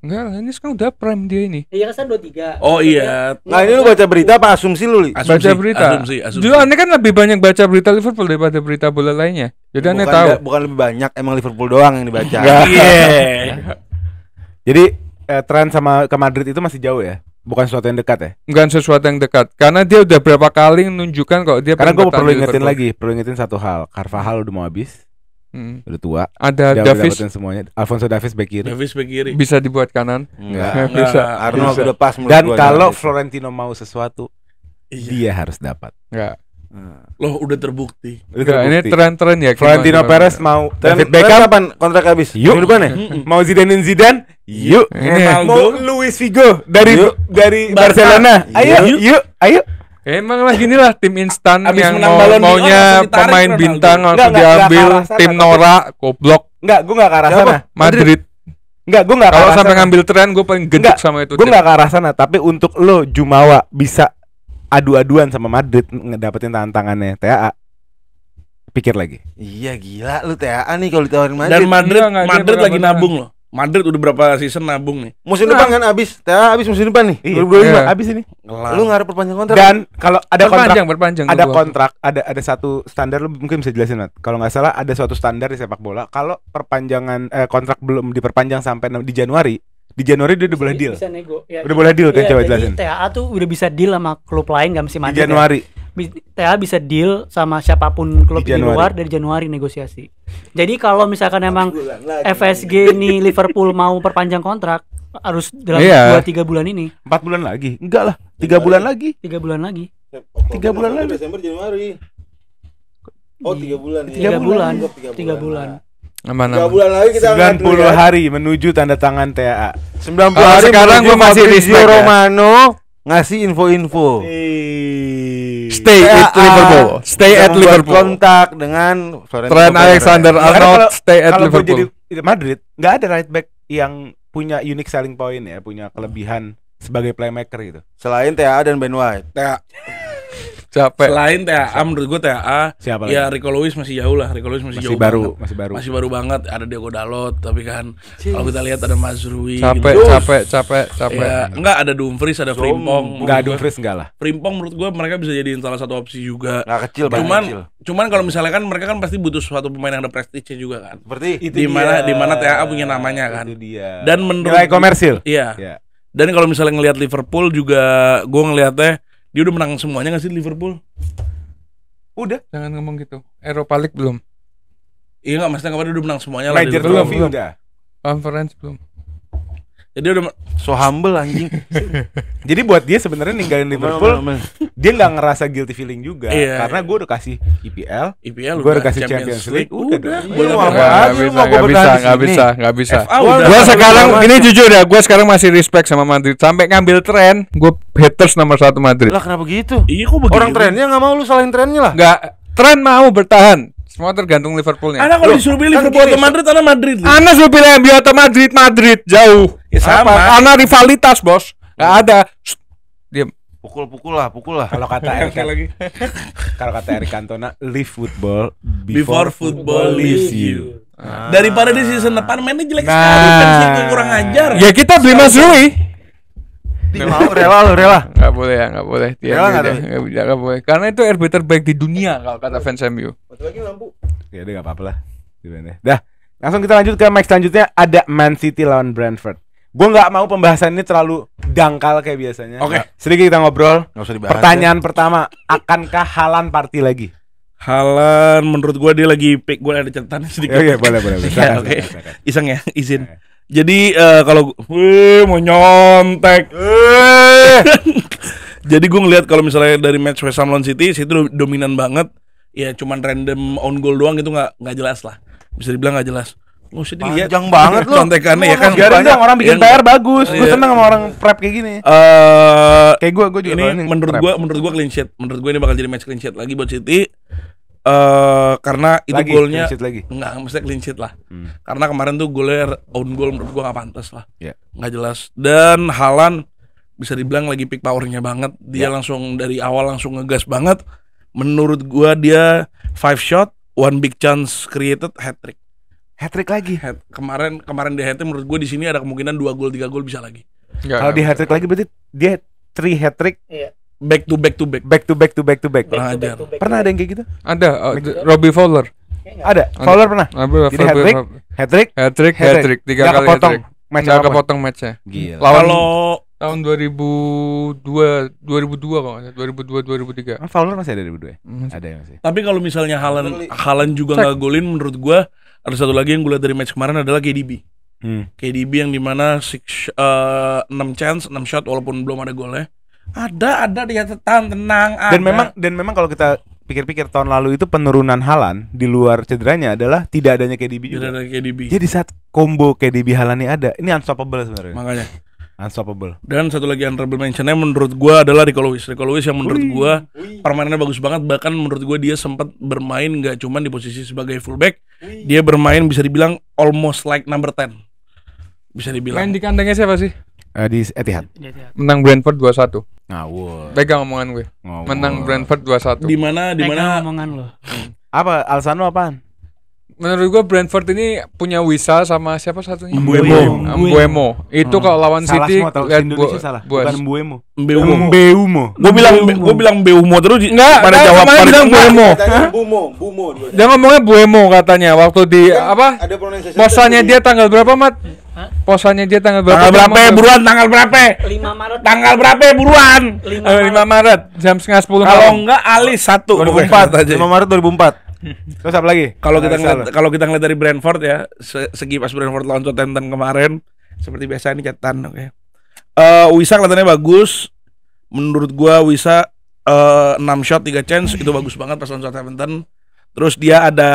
Enggak, ini sekarang udah prime dia ini. Iya kan 23. Oh iya. Nah, ini lu baca berita apa asumsi lu, Li? Asumsi, Baca berita. Asumsi. Dulu aneh kan lebih banyak baca berita Liverpool daripada berita bola lainnya. Jadi aneh tahu. Bukan lebih banyak, emang Liverpool doang yang dibaca. Iya. Jadi Trent sama ke Madrid itu masih jauh ya? Bukan sesuatu yang dekat ya? Bukan sesuatu yang dekat. Karena dia udah berapa kali menunjukkan kalau dia Karena gue pengen perlu bertahan di ingetin Liverpool. lagi, perlu ingetin satu hal. Carvajal udah mau habis, udah tua. Ada Dia udah Davis dapetin semuanya. Alfonso Davies back kiri. Davis back kiri. bisa dibuat kanan. Enggak. Bisa. Arnold Bisa. udah pas menurut Dan gua kalau Davis. Florentino mau sesuatu, Iya. dia harus dapat. Enggak. Loh, udah terbukti. Itu Enggak, ini terbukti. tren-tren ya. Florentino gimana? Perez mau Dan David Beckham. kapan kontrak habis? Yuk. Minggu depan ya? Mau Zidane, yuk. Ini Mau Luis Figo dari Yuk. Barca. Barcelona. Ayo, ayo. emang lah gini lah tim instan Abis yang menang Ballon d'Or maunya langsung ditarik pemain Ronaldo. bintang langsung Nggak ke diambil arah sana, tim tapi- Nora goblok Enggak, gue enggak ke arah Siapa? sana. Madrid. Enggak, gue enggak ke Kalau arah sampai sana. ngambil tren gue paling gedek Enggak, sama itu. Gue tim. enggak ke arah sana, tapi untuk lo Jumawa bisa adu-aduan sama Madrid ngedapetin tantangannya TAA. Pikir lagi. Iya gila lu TAA nih kalau ditawarin Madrid. Dan Madrid Enggak, dia Madrid lagi benar-benar. nabung loh. Madrid udah berapa season nabung nih. Musim depan kan habis. Habis musim depan nih. Iya. 2025. Iya. Abis ini. Ngelar. Lu ngarep perpanjang kontrak. Dan kalau ada kontrak berpanjang ada gua. kontrak, ada satu standar, lu mungkin bisa jelasin, Nat. Kalau nggak salah ada suatu standar di sepak bola, kalau perpanjangan kontrak belum diperpanjang sampai di Januari dia udah boleh deal. Bisa nego. Ya, Udah boleh deal kan, coba jadi jelasin. TAA tuh udah bisa deal sama klub lain, gak mesti Di Madrid. Januari. TAA bisa deal sama siapapun klub Di di Januari. luar dari Januari negosiasi. Jadi kalau misalkan emang FSG nih Liverpool mau perpanjang kontrak harus dalam Iya. 2-3 bulan ini. 4 bulan lagi. Enggak lah, 3 bulan lagi. 3 bulan lagi. 3 bulan lagi. Desember Januari. Oh 3 bulan. 3 bulan. 3 bulan. Aman. 3 bulan lagi kita angkat 90 dulu ya. hari menuju tanda tangan TAA. 90 Ah, hari sekarang menuju gua masih Fabrizio respect ya. Romano ngasih info-info. Stay at TAA Liverpool. Stay sudah at membuat Liverpool. kontak dengan Florentino Trent Perez. Alexander Karena Arnold stay at kalau gue Liverpool. jadi Madrid, nggak ada right back yang punya unique selling point ya, punya kelebihan sebagai playmaker gitu. Selain TAA dan Ben White. TAA. Capek. Selain TAA menurut gue TAA Siapa ya lagi? Rico Lewis masih jauh lah. Rico Lewis masih, Masih jauh baru, banget. masih baru. Masih baru banget. Ada Diego Dalot tapi kan kalau kita lihat ada Mazrui Capek, gitu. capek. Ya, enggak ada Dumfries, ada Frimpong. Nggak ada Dumfries enggak lah. Frimpong menurut gue mereka bisa jadi salah satu opsi juga. Nggak kecil, Bang, kecil. Cuman kalau misalnya kan mereka kan pasti butuh suatu pemain yang ada prestige juga kan. Seperti Itu Di mana TAA punya namanya kan. Itu dia. Dan menurut nilai komersil. Iya. Ya. Dan kalau misalnya ngelihat Liverpool juga gue ngelihatnya dia udah menang semuanya nggak sih Liverpool? Udah. Jangan ngomong gitu. Europa League belum. Iya nggak, maksudnya kemarin udah menang semuanya lah. Major Liverpool. trophy udah. Conference belum. Jadi udah so humble anjing. Jadi buat dia sebenarnya ninggalin Liverpool, dia nggak ngerasa guilty feeling juga. Iya. Karena gue udah kasih IPL, IPL gue udah kasih Champions League, udah. Boleh Nggak apa bisa, aja, lu mau gua bertahan di sini. nggak bisa. FA udah. Gua sekarang ini jujur ya, gua sekarang masih respect sama Madrid. Sampai ngambil tren, gua haters nomor 1 Madrid. Lah kenapa gitu? Iya kok begitu? Orang trennya nggak mau, lu salahin trennya lah. Nggak, tren mau bertahan. Semua tergantung Liverpoolnya. Ana kalau disuruh pilih kan Liverpool gini, atau Madrid, Ana Madrid. Anas lu pilih MU atau Madrid? Madrid jauh. Ya sama. Karena rivalitas bos. Nggak ada. Shh, diam. Pukul lah. Kalau kata Eric, lagi. kalau kata Eric Cantona, live football Before football leaves you. Ah. Daripada di season depan mainnya jelek Nah. sekali, fansnya kurang ajar. Ya kita beli Mas Rui. Mau rela. Nggak boleh ya, nggak boleh. Rela nggak tuh? Nggak boleh. Karena itu RB terbaik di dunia kalau kata fans MU. Satu lagi lampu. Ya udah nggak apa-apa lah. Gimana? Dah, langsung kita lanjut ke match selanjutnya, ada Man City lawan Brentford. Gue nggak mau pembahasan ini terlalu dangkal kayak biasanya. Oke. Sedikit kita ngobrol. Nggak usah dibahas. Pertanyaan pertama, akankah Haaland party lagi? Haaland menurut gua dia lagi pick, gua ada catatannya sedikit. Oke, boleh. Ya, Silakan, oke. silakan. Iseng ya, izin. Jadi kalau mau nyontek. Jadi gue ngeliat kalau misalnya dari match West Ham lawan City, City dominan banget. Ya cuman random on goal doang, itu nggak jelas lah. Bisa dibilang nggak jelas. Nggak usah dilihat. Panjang banget lu. Contekannya ya kan. Biarin dong orang bikin Yang- PR bagus. Gue Iya. seneng sama orang prep kayak gini. Kayak gue juga. Ini kalau menurut gua clean sheet. Menurut gua ini bakal jadi match clean sheet lagi buat City. Karena itu Lagi, golnya clean sheet lagi. enggak, maksudnya clean sheet lah. Karena kemarin tuh golnya own goal menurut gua nggak pantas lah. Iya. Nggak jelas. Dan Haaland bisa dibilang lagi peak powernya banget. Dia Iya. langsung dari awal langsung ngegas banget. Menurut gua dia 5 shot, 1 big chance created, hat trick. Hat-trick lagi. Kemarin dia hat trick, menurut gua di sini ada kemungkinan 2 gol 3 gol bisa lagi. Nggak, Kalau di hat-trick lagi berarti dia 3 hat-trick Back to back. back to back. Kurang ajar. Pernah ada yang kayak gitu? ada Robbie Fowler. Ada. Fowler pernah. Jadi hat-trick, hat-trick, Hat-trick 3 nggak kali kepotong hat-trick. match Nggak apa. kepotong matchnya. Gila. Lawan Kalau tahun 2002 kalau nggak salah, 2002 2003. Fowler masih ada di berdua ya? Hmm. Ada ya masih. Tapi kalau misalnya Haaland juga nggak golin, menurut gua ada satu lagi yang gue lihat dari match kemarin adalah KDB. KDB yang dimana 6 chance, 6 shot walaupun belum ada golnya. Ada di catatan, tenang. Dan memang kalau kita pikir-pikir tahun lalu itu penurunan Haaland di luar cederanya adalah tidak adanya KDB tidak juga. ada KDB. Jadi saat combo KDB Haaland ini ada, ini unstoppable sebenarnya. Makanya. Unstoppable. Dan satu lagi honorable mention-nya menurut gua adalah Rico Lewis. Rico Lewis yang menurut gua permainannya bagus banget, bahkan menurut gua dia sempat bermain nggak cuma di posisi sebagai fullback, dia bermain bisa dibilang almost like number 10. Bisa dibilang. Main di kandangnya siapa sih? Di Etihad. Menang Brentford 2-1. Ngawur. Pegang omongan gue. Menang Brentford 2-1. Di mana Pegang omongan lo. Apa alasan lu apaan? menurut gua Brentford ini punya Wisa sama siapa satunya? Mbeumo. Itu kalau lawan Salah City semua, tahu lihat Indonesia salah. Bukan Mbuemo. Mbeumo. Gue bilang Mbeumo terus. Enggak, pada jawab kemarin bilang Buemo. Bumo dia. Dia ngomongnya Buemo katanya waktu di apa? Ada pronunciation. Posannya dia tanggal berapa, Mat? Posannya dia tanggal berapa? Tanggal berapa buruan? Tanggal berapa? 5 Maret. Tanggal berapa buruan? 5 5 Maret jam setengah 10 Kalau malam. enggak Alis 1 2004 aja. 5 Maret 2004. Terus apa lagi? Kalau kita ngeliat dari Brentford ya, segi pas Brentford lawan Southampton kemarin, seperti biasa ini catatan, oke. Wisa kelihatannya bagus. Menurut gua Wisa 6 shot 3 chance itu bagus banget pas lawan Southampton. Terus dia ada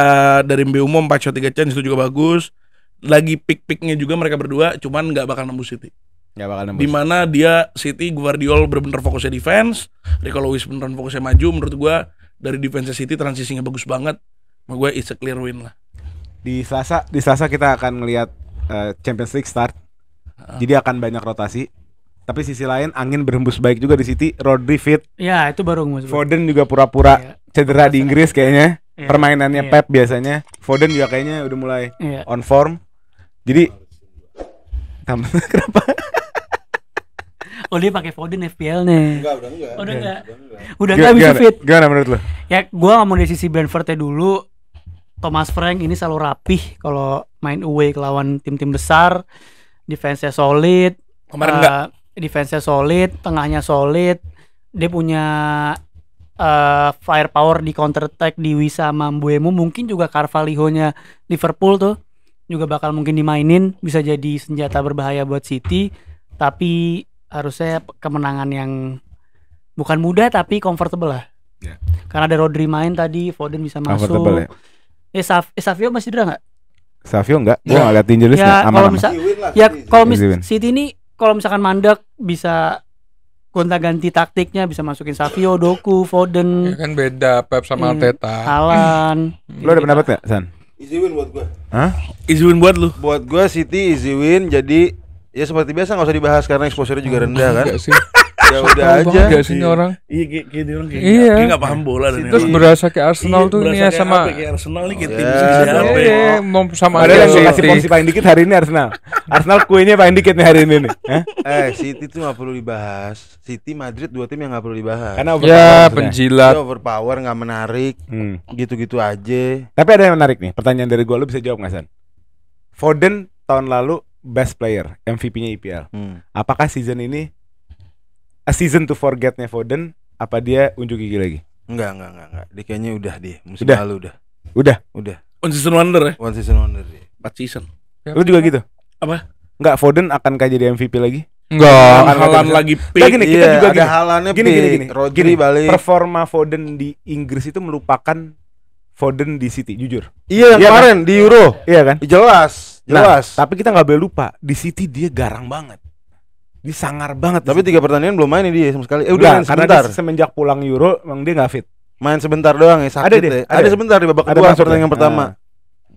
dari Mbeumo 4 shot 3 chance itu juga bagus. Lagi pick-picknya juga mereka berdua, cuman nggak bakal nembus City. Nggak bakal nembus. Dimana dia City Guardiola bener-bener fokusnya defense, Rico Lewis beneran fokusnya maju. Menurut gua dari defense City transisinya bagus banget. Menurut gue it's a clear win lah. Di Selasa kita akan ngelihat Champions League start. Jadi akan banyak rotasi. Tapi sisi lain angin berhembus baik juga di City. Rodri fit, Ya, itu baru gue Foden juga pura-pura Iya. cedera di Inggris kayaknya. Iya. Permainannya Iya. Pep biasanya. Foden juga kayaknya udah mulai Iya. on form. Jadi kenapa? Oh, dia pakai Foden FPL nih. Enggak, udah enggak. Udah enggak. Udah enggak bisa Gimana? fit. Gimana menurut lo? Ya, gua ngomong dari sisi Brentford dulu. Thomas Frank ini selalu rapih kalau main away ke lawan tim-tim besar. Defense-nya solid. Kemarin enggak. Defense-nya solid, tengahnya solid. Dia punya firepower di counter attack di Wisa sama Mbeumo. Mungkin juga Carvalho-nya Liverpool tuh juga bakal mungkin dimainin, bisa jadi senjata berbahaya buat City. Tapi harusnya kemenangan yang bukan mudah tapi comfortable lah. Ya. Karena ada Rodri main tadi, Foden bisa Comfortable masuk. Savio masih cedera nggak? Savio enggak? Gua enggak lihat injuries Ya, aman. kalau aman. misal Easy win lah, ya City. kalau Easy win. City ini kalau misalkan mandek bisa gonta-ganti taktiknya, bisa masukin Savio, Doku, Ya Foden, kan beda Pep sama Hmm. Arteta. Haaland. Lo ada pendapat enggak, San? Easy win buat gua. Hah? Easy win buat lu. Buat gua City easy win, jadi ya seperti biasa nggak usah dibahas karena exposure-nya juga rendah kan. Enggak sih. Ya udah Tahu aja. banget gak sih ini orang? Iya kayak dia orang kayak Iya. kayak enggak paham bola dan Terus berasa kayak Arsenal tuh ini ya sama kayak Arsenal nih kayak Ya, tim siapa ya? Iya, mau sama Ada yang City. kasih porsi paling dikit hari ini Arsenal. Arsenal kuenya paling dikit nih hari ini nih. Hah? City tuh nggak perlu dibahas. City Madrid dua tim yang nggak perlu dibahas. Karena Ya, overpower maksudnya. penjilat. Dia overpower, nggak menarik, gitu-gitu aja. Tapi ada yang menarik nih. Pertanyaan dari gua, lu bisa jawab nggak, San? Foden tahun lalu best player, MVP-nya IPL. Apakah season ini a season to forget-nya Foden? Apa dia unjuk gigi lagi? Enggak. Dia kayaknya udah musim Udah. lalu Udah. udah. On season wonder ya. One season wonder dia. 4 season. Lu juga gitu? Apa? Enggak, Foden akankah jadi MVP lagi? Enggak. Halan lagi Nggak, pick. gini, kita Iya, juga ada gini. halannya Gini. Rodri balik. Performa Foden di Inggris itu melupakan Foden di City, jujur. Iya, yang Iya, kemarin di Euro. Iya kan? Jelas. Nah, tapi kita nggak boleh lupa di City dia garang banget. Dia sangar banget. Tapi 3 pertandingan belum main nih dia sama sekali. Udah udah main karena sebentar. dia semenjak pulang Euro emang dia nggak fit. Main sebentar doang ya sakit Ada deh, deh. ada. Ada sebentar di babak Ada kedua masuk pertandingan ya? pertama.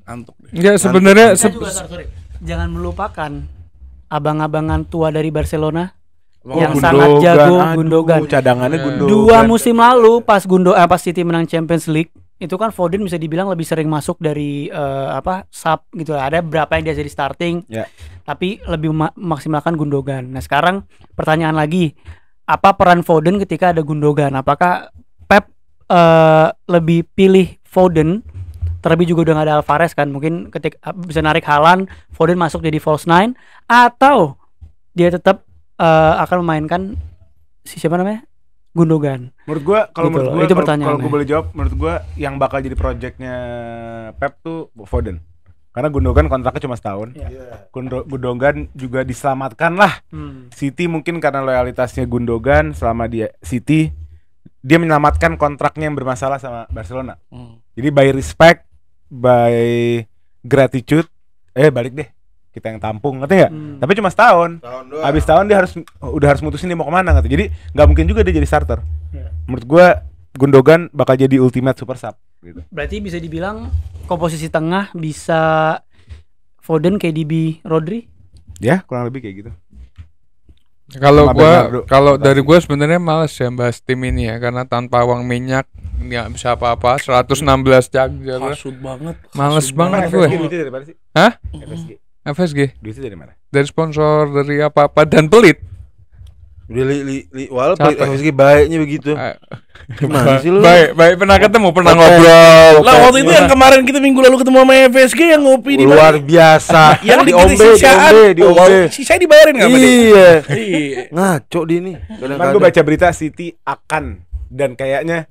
Ngantuk deh. Enggak sebenarnya Saya juga, sorry. Jangan melupakan abang-abangan tua dari Barcelona yang Gundogan, sangat jago, aduh, Gundogan. cadangannya Iya. Gundogan. 2 musim lalu pas pas City menang Champions League, itu kan Foden bisa dibilang lebih sering masuk dari sub gitu lah. Ada berapa yang dia jadi starting, Ya. tapi lebih maksimalkan Gundogan. Nah sekarang pertanyaan lagi, apa peran Foden ketika ada Gundogan? Apakah Pep lebih pilih Foden? Terlebih juga udah gak ada Alvarez kan, mungkin ketika bisa narik Haaland, Foden masuk jadi false nine, atau dia tetap akan memainkan siapa namanya, Gundogan. Menurut gua kalau Gitu menurut loh, gua itu kalau pertanyaannya. gua boleh jawab, menurut gua yang bakal jadi projectnya Pep tuh Foden. Karena Gundogan kontraknya cuma setahun. Gundogan juga diselamatkan lah. City mungkin karena loyalitasnya Gundogan selama dia City, dia menyelamatkan kontraknya yang bermasalah sama Barcelona. Jadi by respect, by gratitude, balik deh kita yang tampung, ngerti nggak? Tapi cuma setahun. Habis tahun dia udah harus mutusin dia mau kemana ngerti. Jadi nggak mungkin juga dia jadi starter. Iya. Menurut gua Gundogan bakal jadi ultimate super sub gitu. Berarti bisa dibilang komposisi tengah bisa Foden, KDB, Rodri. Ya, kurang lebih kayak gitu. Kalau Sama gua Bernardo. kalau dari gua sebenarnya males ya bahas tim ini ya karena tanpa uang minyak nggak bisa apa-apa. 116 Jagger. Hasut banget. Males Hasut banget FSG gue. duitnya dari mana sih? Hah? FSG. FSG Duitnya dari mana? dari sponsor, dari apa-apa dan pelit. Udah wala Capek. PSG baiknya begitu. Gimana sih lu? Baik pernah ketemu, pernah ngobrol. Lah waktu itu yang kemarin kita minggu lalu ketemu sama FSG yang ngopi di Luar biasa. yang diombe, sisaan. diombe. Sisa dibayarin enggak sama dia? Iya. Iya. Ngaco dia nih. Kemarin gue baca berita City akan dan kayaknya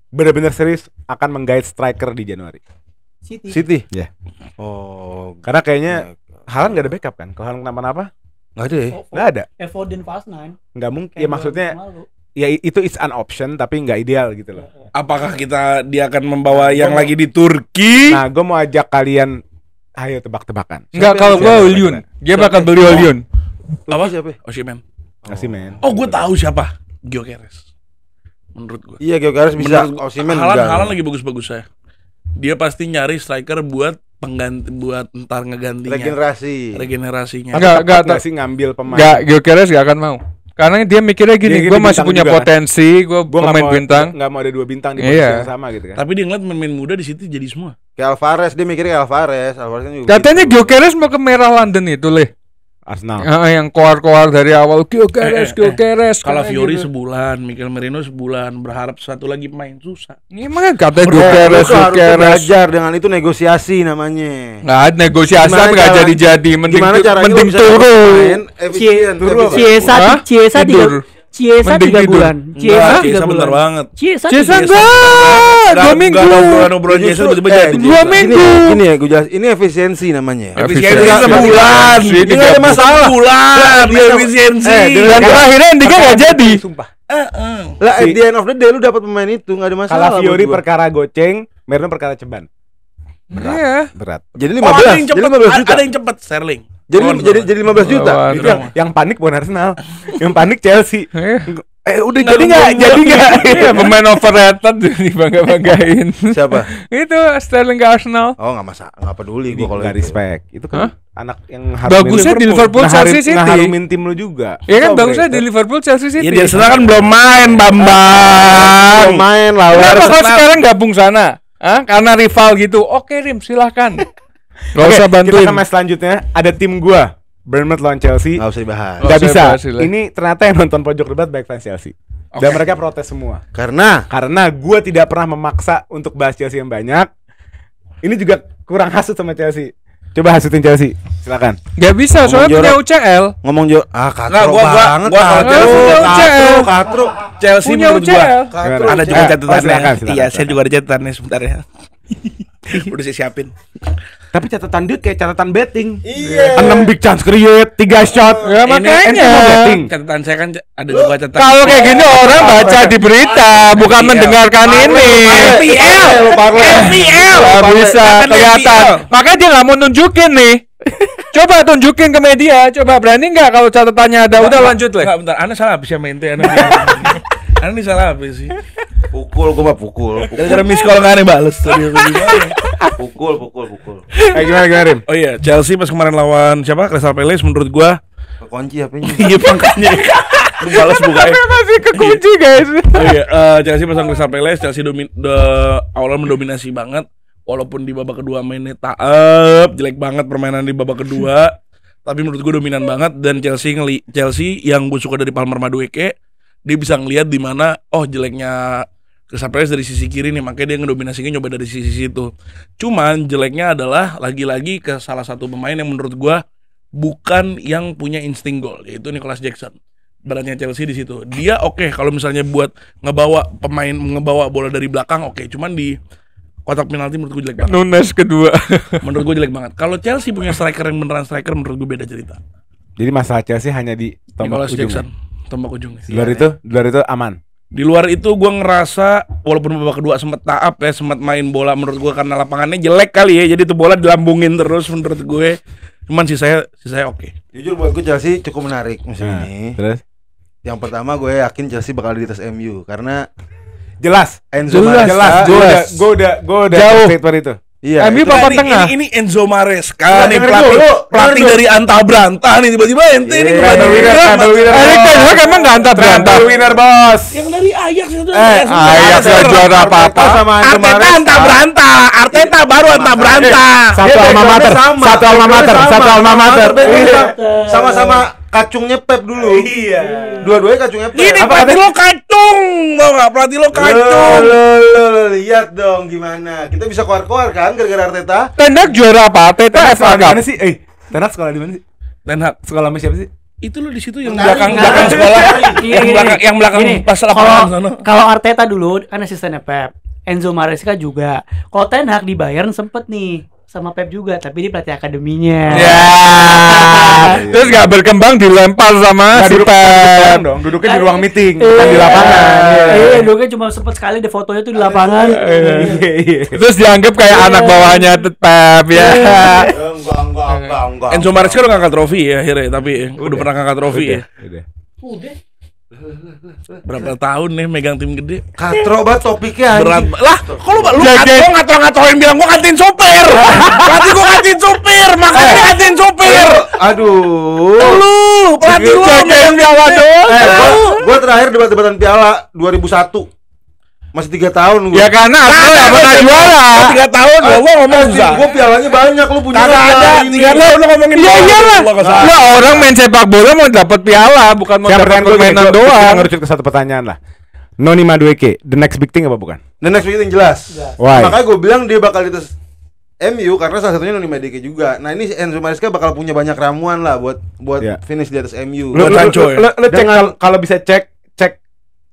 benar-benar serius akan menggait striker di Januari. City. Ya. Oh, Karena kayaknya Haaland gak ada backup kan? Kalau Haaland kenapa-napa enggak ada ya? nggak ada. Foden fast 9. Nggak mungkin. Ya maksudnya ya itu it's an option tapi nggak ideal gitu loh. Apakah dia akan membawa yang lagi di Turki? Nah, gue mau ajak kalian, ayo tebak-tebakan. Enggak, kalau Siapa gua yang Olyun. kira-kira? Dia bakal beli Olyun. Apa? Siapa? Osimhen. Osimhen. Oh, gue tahu siapa. Gyökeres. Menurut gue. Iya, Gyökeres bisa. Osimhen enggak. Haaland lagi bagus-bagus ya. Dia pasti nyari striker buat pengganti, buat ntar ngegantinya. Regenerasinya. Enggak Nggak sih ngambil pemain. Enggak, Gyökeres gak akan mau. Karena dia mikirnya gini, Dia gue bintang masih punya juga, kan? potensi, gue Gua pemain bintang. nggak mau ada 2 bintang di posisi Iya. yang sama gitu kan. Tapi dia ngeliat pemain muda di situ jadi semua. Kayak Alvarez, dia mikirnya Alvarez kan juga. Katanya gitu. Gyökeres mau ke Merah London itu, Leh. Arsenal. Yang koar-koar dari awal Gyökeres. Kalau kayak Fiori gitu. sebulan, Mikel Merino sebulan, berharap satu lagi pemain susah. Ini mah katanya Lu Gyökeres. harus belajar dengan itu negosiasi namanya. Nggak ada negosiasi, Gimana tapi nggak cara- jadi-jadi. Mending Gimana caranya lu mending bisa turun. main efisien? Ciesa Hah? Ciesa Tidur. Ciesa Mending 3 tidur. bulan. Ciesa 3 Ciesa bulan. bentar banget. Ciesa Ciesa 3 enggak, 2 minggu. Obrolan Ciesa tiba-tiba jadi. 2 minggu. Gini ya, gue jelas. Ini efisiensi namanya. Efisiensi Efisiensi. sebulan. Ini Ini nggak ada masalah. Bulan. Dia efisiensi. Dan akhirnya intinya nggak jadi. Sumpah. Lah, at the end of the day lu dapat pemain itu nggak ada masalah. Kalau Fiori buat gua. perkara goceng, Merino perkara ceban. Iya. Berat. Jadi Oh, ada 15, yang jadi cepet. 15 juta. Ada yang cepet Sterling. Jadi 15 juta. Lawan. Itu yang panik bukan Arsenal. Yang panik Chelsea. Udah Nggak, jadi nggak? nggak, Jadi nggak? Iya, pemain overrated dibangga-banggain. Siapa? Itu Sterling ke Arsenal. Oh, enggak masalah, enggak peduli Ini gua kalau nggak itu. respect. Itu Hah? kan anak yang Bagusnya di Liverpool, Chelsea City. Harumin tim lu juga. Iya kan Itu bagusnya di overrated. Liverpool, Chelsea City. Ya di Arsenal kan belum main, Bambang. Belum main lawan. Kenapa kau Arsenal. sekarang gabung sana? Hah? Karena rival gitu. Oke, Rim, silahkan. Gak Oke, usah bantuin. kita ke match selanjutnya. Ada tim gua, Bournemouth lawan Chelsea. Enggak usah dibahas. Nggak Gak usah bisa. bahas, Ile. Ini ternyata yang nonton pojok debat baik fans Chelsea. Dan mereka protes semua. Karena Karena gua tidak pernah memaksa untuk bahas Chelsea yang banyak. Ini juga kurang hasut sama Chelsea. Coba hasutin Chelsea. Silakan. Gak bisa, soalnya Ngomong punya jorok. UCL. ngomong Nggak, katro gua- banget. gua kalau katro, punya UCL. katro. Chelsea Punya menurut gua. UCL. Gimana? Ada juga catatannya. silakan, Iya, saya juga ada catatannya sebentar ya. Udah saya siapin. Tapi catatan dia kayak catatan betting. Iya. 6 big chance create, 3 shot. Ya, makanya. ente mau betting. Catatan saya kan ada juga catatan. Kalau kayak gini orang baca di berita, bukan FPL. mendengarkan ini. FPL. FPL. Gak bisa Kan kelihatan. FPL. Makanya dia nggak mau nunjukin nih. Coba tunjukin ke media. Coba berani nggak kalau catatannya ada? Udah lanjut lah. Enggak, bentar. Anda salah habis ya main ente. Anda ini salah habis sih. Pukul gua mah pukul. Gara-gara miss call nggak aneh bales tadi. Pukul. Gimana Rim? Oh iya, Chelsea pas kemarin lawan siapa? Crystal Palace menurut gua. Kunci apanya? Iya makanya. Lu balas bukanya. Masih kekunci guys. Oh iya, Chelsea pasang Crystal Palace, Chelsea awalnya mendominasi banget. Walaupun di babak kedua mainnya jelek banget permainan di babak kedua. Tapi menurut gue dominan banget dan Chelsea yang gue suka dari Palmer Madueke, dia bisa ngelihat di mana jeleknya Crystal Palace dari sisi kiri nih, makanya dia ngedominasinya nyoba dari sisi situ. Cuman jeleknya adalah lagi-lagi ke salah satu pemain yang menurut gue bukan yang punya insting gol, yaitu Nicholas Jackson. Beratnya Chelsea di situ. Dia oke kalau misalnya buat ngebawa bola dari belakang oke, cuman di kotak penalti menurut gue jelek banget. Nunes kedua. Menurut gue jelek banget. Kalau Chelsea punya striker yang beneran striker, menurut gue beda cerita. Jadi masalah Chelsea hanya di tombak Nicholas ujung. Jackson, tombak ujungnya. Di luar itu aman. Di luar itu gue ngerasa walaupun babak kedua sempat taap ya, sempat main bola menurut gue karena lapangannya jelek kali ya. Jadi tuh bola dilambungin terus menurut gue. Cuman sisanya oke. Jujur buat gue Chelsea cukup menarik musim Nah, ini. terus Yang pertama gue yakin Chelsea bakal di atas MU karena jelas. Enzo Jelas. Maresca. Gue udah Jauh. statement itu. Iya. MU itu- papan Ini- tengah. Ini Enzo Maresca Nah, nih dengerin dulu, pelatih dengerin dari Anta Branta nih tiba-tiba ente ini Treble winner, treble winner. Erik Ten Hag emang antah berantah. Treble winner, Bos. Yang dari Ajax itu. Ajax gak juara apa-apa. Sama Arteta antah berantah. Arteta baru antah berantah. Satu alma mater, satu alma mater, satu alma mater. Sama-sama kacungnya Pep dulu. Iya. Dua-duanya kacungnya Pep. Ini Apa pelatih katanya? lo kacung, tau gak? Pelatih lo kacung. Lo, lihat dong gimana. Kita bisa keluar-keluar kan gara-gara Arteta. Ten Hag juara apa? Arteta Tenak FA sekolah di Cup. mana sih? Tenak sekolah di mana sih? Ten Hag. Sekolah sama siapa sih? Itu lo di situ yang Bentar, belakang bentar. sekolah, Gini, yang belakang gini. pas Kalau lapangan sana. kalau Arteta dulu kan asistennya Pep, Enzo Maresca juga. Kalau Ten Hag di Bayern sempet nih sama Pep juga, tapi dia pelatih akademinya. Ya. Terus gak berkembang dilempar sama si Pep. dong, duduknya di ruang meeting, bukan di lapangan. Iya, duduknya cuma sempet sekali di fotonya tuh di lapangan. Iya. Terus dianggap kayak anak bawahnya Pep ya. Enggak. Enzo Maresca udah ngangkat trofi ya akhirnya, tapi udah pernah ngangkat trofi ya. Udah. Berapa tahun nih megang tim gede? Katro banget topiknya Berat anjing. lah, kalau lu Jadi- ngatain bilang gua kantin sopir. Pelatih gua kantin sopir, makanya kantin sopir. Aduh. Lu, pelatih lu Jagain piala doang. Gua terakhir debat-debatan piala 2001. Masih 3 tahun gua. Ya karena Arsenal gak pernah juara. 3 tahun gua ngomong enggak. Gua pialanya banyak, lu punya Kagak piala ada, ini. tiga lu ngomongin Iya bola, iyalah. gua kesana. Lah orang main sepak bola mau dapat piala, bukan mau Yang dapat pertanyaan gue permainan doang. ngerucut ke satu pertanyaan lah. Noni Madueke, the next big thing apa bukan? The next meeting jelas. Why? Makanya gue bilang dia bakal di atas MU karena salah satunya Noni Madueke juga. Nah ini Enzo Maresca bakal punya banyak ramuan lah buat Iya. finish di atas MU. Buat Sancho ya? Lu cek kalau bisa cek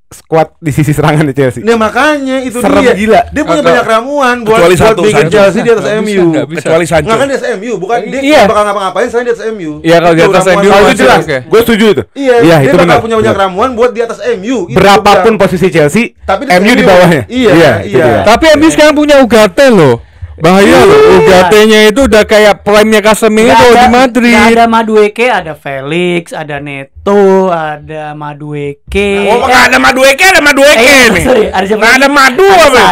squad di sisi serangan di Chelsea. Nah makanya itu Serem dia. gila. Dia punya Atau- banyak ramuan buat Kecuali buat satu, bikin Sancho. Chelsea di atas Nggak MU. bisa, nggak bisa. Kecuali Sancho. Nggak kan di atas MU, bukan dia Iya. nggak bakal ngapa-ngapain selain di atas MU. Iya, kalau di Itu atas ramuan MU Oh, Sancho. itu jelas. Oke. Gue setuju itu. Iya, Iya, dia itu bakal benar. punya banyak Benar. ramuan buat di atas MU. Itu Berapapun gua bilang. posisi Chelsea, Tapi di MU di bawahnya. Iya, itu iya. dia. Tapi MU sekarang punya Ugarte loh. Bahaya loh. Ugarte-nya itu udah kayak prime-nya Casemiro di Madrid. Nggak ada Madueke, ada Felix, ada Neto, ada Madueke. Oh, nggak ada Madueke, ada Madueke nih. sorry, ada siapa Nggak lagi? ada madu Ada apa?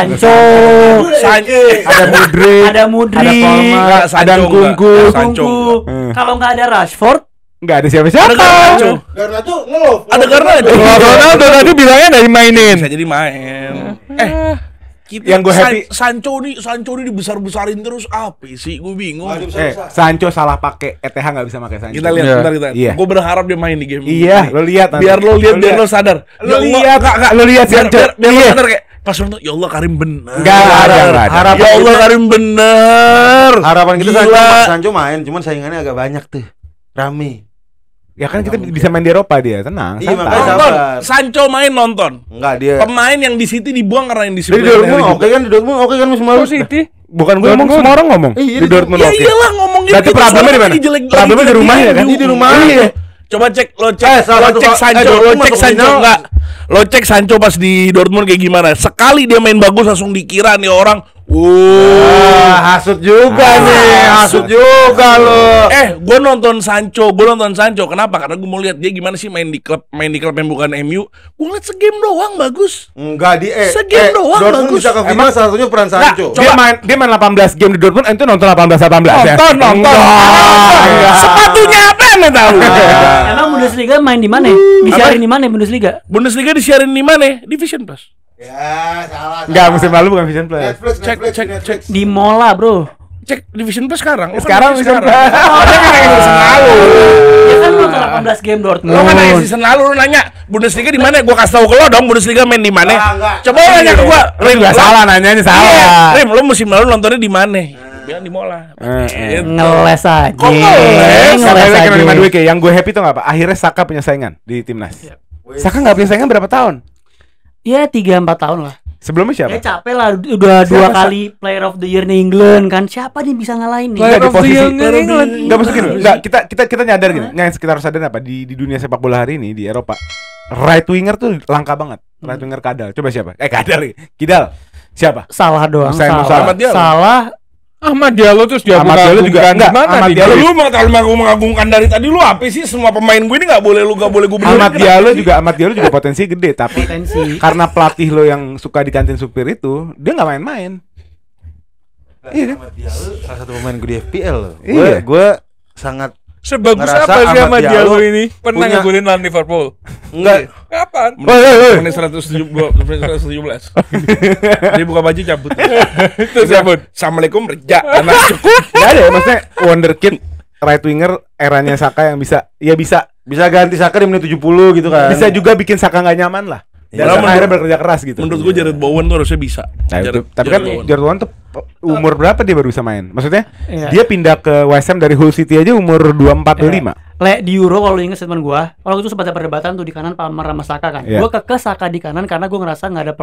Sancho, Ada Mudrik, ada Mudrik, ada Palma, Nggak, Sancho ada nggak. Kunku. Sancho Kunku. Kalau nggak ada Rashford, Nggak ada siapa-siapa. Ada Garnacho. Karena tuh ngeluh. Ada Garnacho. Ronaldo tadi bilangnya dari mainin. Bisa jadi main. Kita Yang gue happy- Sancho nih dibesar-besarin terus apa sih? Gue bingung. Sancho salah pakai ETH nggak bisa pakai Sancho. Kita lihat, Iya. bentar kita. Iya. Gue berharap dia main di game Iya, ini. lo lihat nanti. Biar lo lihat, biar lo sadar. Lo Ya Allah, lihat, nggak. lo lihat biar, Sancho. biar lo Iya. sadar kayak pas nonton, ya Allah Karim bener. Nggak ada. Ya Allah Karim bener. Harapan kita Gila. Sancho main, cuman saingannya agak banyak tuh. Rame. Ya kan kita bisa main di Eropa dia, tenang. Iya, santai. makanya Nonton. sabar. Sancho main nonton. Enggak dia. Pemain yang di City dibuang karena yang di Dia City. di Dortmund oke kan, di Dortmund oke kan musim lalu. City. Bukan gue ngomong, semua orang ngomong. Iya, Di Dortmund Ya oke. iyalah ngomongin Berarti gitu, problemnya di soalnya mana? lagi jelek- Problemnya lagi di rumahnya jelek kan? MU. Di rumah. Iya. Coba cek, lo cek salah satu Sancho, Dortmund lo cek masuk Sancho final. enggak? Lo cek Sancho pas di Dortmund kayak gimana? Sekali dia main bagus langsung dikira nih orang. Hasut juga nih, hasut juga lo. Gue nonton Sancho. Kenapa? Karena gue mau lihat dia gimana sih main di klub yang bukan MU. Gue ngeliat segame doang bagus. Enggak di Segame doang Dortmund bagus. bisa ke final salah satunya peran Sancho. Coba. Dia main 18 game di Dortmund, itu nonton 18 ya? Nonton. Enggak. Sepatunya apa yang tahu? emang Bundesliga main di mana? Disiarin di mana Bundesliga? Bundesliga disiarin di mana? Division Plus. Ya, salah. Enggak, musim lalu bukan Vision Plus. Netflix, Cek, Netflix, cek, Netflix. Di Mola, Bro. Cek Division Plus sekarang. Sekarang Vision Plus. Dia kan nanya season lalu. Ya kan nonton 18 game Dortmund. Lo kan nanya season lalu, lu nanya Bundesliga di mana? Gua kasih tahu ke lo dong Bundesliga main di mana. Enggak. Coba lo nanya ke gua. Rim, enggak salah nanyanya Iya, salah. Rim, lo musim lalu nontonnya di mana? Bilang di Mola. Ngeles aja. Kok ngeles? Sampai lagi aja. nomor 2 yang gue happy tuh nggak apa? Akhirnya Saka punya saingan di timnas. Saka nggak punya saingan berapa tahun? Ya 3-4 tahun lah. Sebelumnya siapa? Ya capek lah udah dua kali Player of the Year nih England kan. Siapa nih bisa ngalahin nih? Player Nggak, di of the posisi- Year nih England. Enggak masuk gini. Enggak, kita nyadar gini. Yang kita harus sadar apa? Di dunia sepak bola hari ini di Eropa, right winger tuh langka banget. Right winger Kadal. Coba siapa? Kadal nih. Kidal. Siapa? Salah doang. Usain Musa. Salah. Ahmad Diallo. Salah. Ahmad Diallo terus dia Ahmad Diallo juga enggak. gimana Ahmad di Diallo Lu mau terlalu mengagungkan dari tadi lu apa sih? Semua pemain gue ini nggak boleh gue beli. Ahmad Diallo juga potensi gede, tapi Potensi. karena pelatih lo yang suka di kantin supir itu, dia nggak main-main. Iya kan? Salah satu pemain gue di FPL loh. Iya. Gue sangat Sebagus ngerasa apa sih Ahmad sama Diallo Diallo ini? Pernah punya- ngegolin lawan Liverpool? Enggak. Kapan? Menit 117. Dia buka baju cabut. Itu cabut. Assalamualaikum Reja. Anak cukup. Nggak ada ya, maksudnya wonderkid right winger eranya Saka yang bisa Bisa ganti Saka di menit 70 gitu kan. bisa juga bikin Saka nggak nyaman lah. Dan Malah Saka akhirnya bekerja keras gitu. Menurut gue Jared Bowen tuh harusnya bisa. Nah, itu. Tapi kan Bowen. Jared Bowen tuh umur berapa dia baru bisa main? Maksudnya Iya. dia pindah ke West Ham dari Hull City aja umur 24 25. Le di Euro kalau lu inget statement gua, kalau itu sempat ada perdebatan tuh di kanan Palmer sama Saka kan. Iya. Gua keke Saka di kanan karena gua ngerasa nggak ada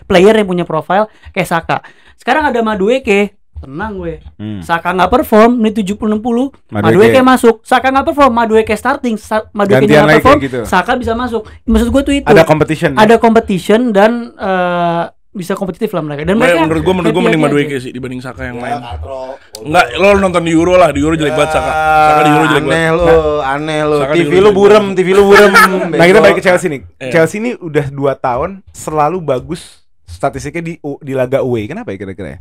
player yang punya profile kayak Saka. Sekarang ada Madueke, tenang gue. Saka nggak perform menit 70-60, Madueke masuk. Saka nggak perform, Madueke starting, Madueke Gantian nggak lagi perform, kayak gitu. Saka bisa masuk. Maksud gue tuh itu. Ada competition. Ada competition dan bisa kompetitif lah mereka. Dan mereka Menurut gue mending happy-happy Madueke aja. sih dibanding Saka yang lain. Enggak, lo nonton di Euro lah, di Euro jelek banget Saka. Saka di Euro jelek Aneh banget. lo, aneh lo. Saka di TV Euro lu jelek burem, TV lu burem. Nah kita balik ke Chelsea nih. Iya. Chelsea ini udah 2 tahun selalu bagus statistiknya di laga away. Kenapa ya kira-kira ya?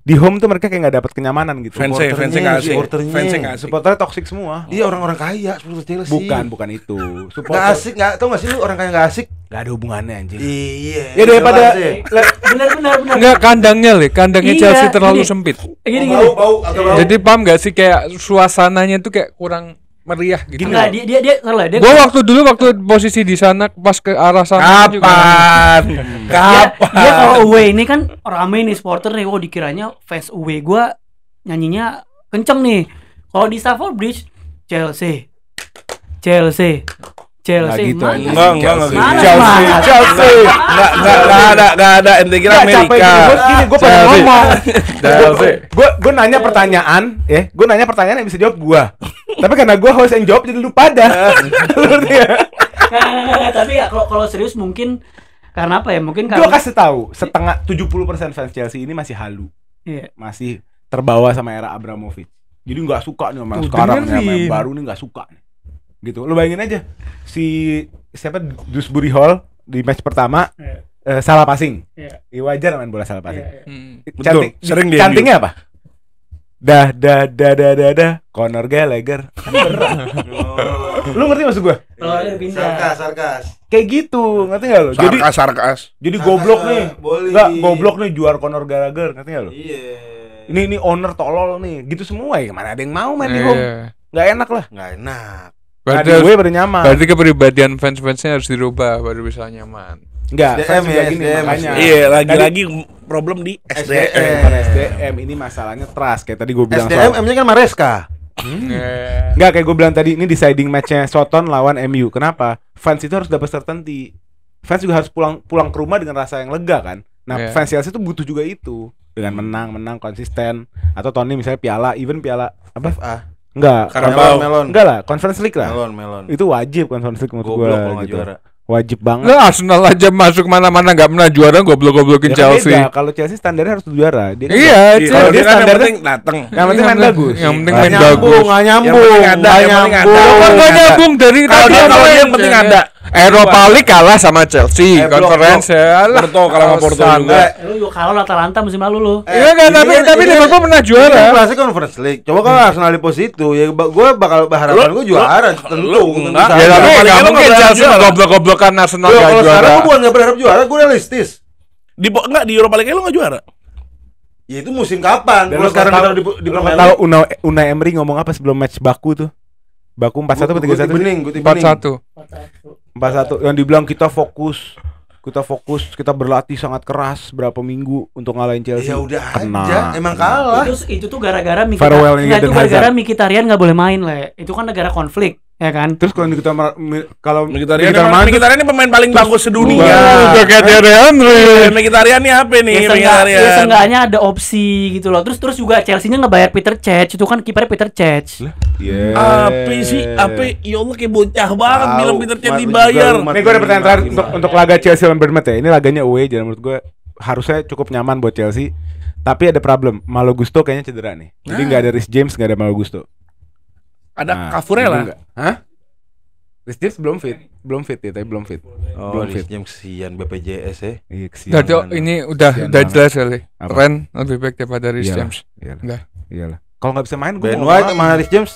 Di home tuh mereka kayak nggak dapat kenyamanan gitu. Fansnya nggak asik. supporternya. Fansnya nggak asik. Supporternya toxic semua. Iya orang-orang kaya supporter Chelsea. Bukan itu. Nggak Supporter asik, nggak tau nggak sih lu orang kaya nggak asik? nggak ada hubungannya anjing. Iya. Ya daripada jelas ya. Benar. Enggak kandangnya kandangnya Iya, Chelsea terlalu gini. sempit. Gini. Bau, agak bau. Jadi paham gak sih kayak suasananya tuh kayak kurang meriah gitu. Enggak, dia salah. Dia Gue waktu posisi di sana pas ke arah sana juga. Kapan? dia kalau away ini kan rame nih supporter nih, dikiranya fans away gua nyanyinya kenceng nih. Kalau di Stamford Bridge Chelsea. Nggak gitu, Mana? anjing. Enggak. Mana? Chelsea. Enggak ada. Ente kira Amerika. Gue pengen ngomong. Chelsea. Gue nanya pertanyaan, gue nanya pertanyaan yang bisa jawab gue. Tapi karena gue host yang jawab jadi lu pada. Ngerti ya? Nggak, tapi ya kalau serius mungkin karena apa ya? Mungkin Gue karena kasih tahu, setengah 70% fans Chelsea ini masih halu, iya. masih terbawa sama era Abramovich. Jadi nggak suka nih sama yang Tuh, sekarang nih, sama dengerin. yang baru nih nggak suka nih. Gitu. Lu bayangin aja siapa Dewsbury Hall di match pertama salah passing. Iya. Ya, wajar main bola salah passing. Betul, sering dia Cantingnya apa? Dah, Conor Gallagher. Kan berat. Lu ngerti maksud gua? Kalau ada pindah. Sarkas. Kayak gitu, ngerti gak lu? Sarkas. Jadi goblok nih. Boleh. Enggak, goblok nih juara Conor Gallagher, ngerti gak lu? Iya. Ini owner tolol nih. Gitu semua ya. Mana ada yang mau main di home? Iya. Nggak enak lah. Nggak enak. Nah, Berarti, di gue baru nyaman. berarti kepribadian fans-fansnya harus dirubah baru bisa nyaman. Enggak, SDM fans juga ya, gini SDM. makanya. Iya, lagi-lagi problem di SDM. Bukan SDM, ini masalahnya trust kayak tadi gue bilang SDM soal. M-nya kan Maresca. Enggak, kayak gue bilang tadi, ini deciding match-nya Soton lawan MU. Kenapa? Fans itu harus dapat certainty. Fans juga harus pulang ke rumah dengan rasa yang lega kan. Nah, Iya. fans Chelsea itu butuh juga itu. Dengan menang konsisten, atau tahun ini misalnya piala apa? FA. Enggak, Carabao. Melon. enggak lah, Conference League lah. Melon. Itu wajib Conference League menurut Goblok kalau gue nggak gitu. juara. Wajib banget. Lah Arsenal aja masuk mana-mana nggak pernah juara goblok-goblokin Ya kan Chelsea. beda, kalau Chelsea standarnya harus juara. Dia kan Iya, Kalau Kalau dia dia kan yang standarnya- penting datang. yang penting main bagus. Yang penting Nggak main nyambung. bagus. Nggak Yang nyambung. penting ada, Nggak yang penting ada. nyambung. Kan nggak nyambung dari Kalau tadi dia apa kalau dia yang penting ada. Eropa League kalah sama Chelsea, blok, conference ya. Alah, Porto kalah sama Porto alasan. juga. Lu juga kalau Atalanta musim lalu lu. Iya kan, tapi Liverpool pernah juara. Kelasnya Conference League. Coba kalau Arsenal di posisi itu, ya gue bakal harapan gue juara. Tentu. enggak. Ya tapi Paling nggak nggak mungkin berharap Chelsea juara. goblok-goblokan Arsenal Loh, nggak kalau sekarang juara. gue bukan nggak berharap juara, gue realistis. Enggak di Eropa League lu enggak juara. Ya itu musim kapan? Dan Kalau lu sekarang tahu- kita di Lu Premier tahu League. Unai Emery ngomong apa sebelum match Baku tuh? Baku 4-1 atau 3-1? Gue 4-1. 4-1 yang dibilang kita fokus, kita berlatih sangat keras berapa minggu untuk ngalahin Chelsea. Ya udah Kena. aja, emang kalah. Itu tuh gara-gara Farewell-nya Nggak, itu Eden gara-gara Hazard. Mkhitaryan nggak boleh main lah. Itu kan negara konflik, ya kan? Terus kalau Mkhitaryan main ini pemain paling bagus sedunia. Udah kayak Thierry Henry. Mkhitaryan ini apa nih? Mkhitaryan. Seenggaknya ada opsi gitu loh. Terus juga Chelsea-nya ngebayar Peter Cech. Itu kan kipernya Peter Cech. Apa sih? Apa? Ya Allah kayak bocah banget Tahu, bilang Peter Cech Mat dibayar. juga, Nih gue ada pertanyaan terakhir untuk laga Chelsea lawan Bournemouth ya. Ini laganya away, jadi menurut gue harusnya cukup nyaman buat Chelsea. Tapi ada problem, Malo Gusto kayaknya cedera nih. Jadi nggak ada Reece James, nggak ada Malo Gusto. Ada Cafurella. Hah? Reece James belum fit ya, tapi belum fit. Oh, belum di fit. jam kesian BPJS ya. Iya, kesian. Jadi ini udah Kesian udah banget. jelas kali. Apa? Ren lebih baik daripada Reece Iyalah, James. iyalah. Udah. Iyalah. Kalau nggak bisa main, gue Ben mau White ngomong sama apa? Harris James.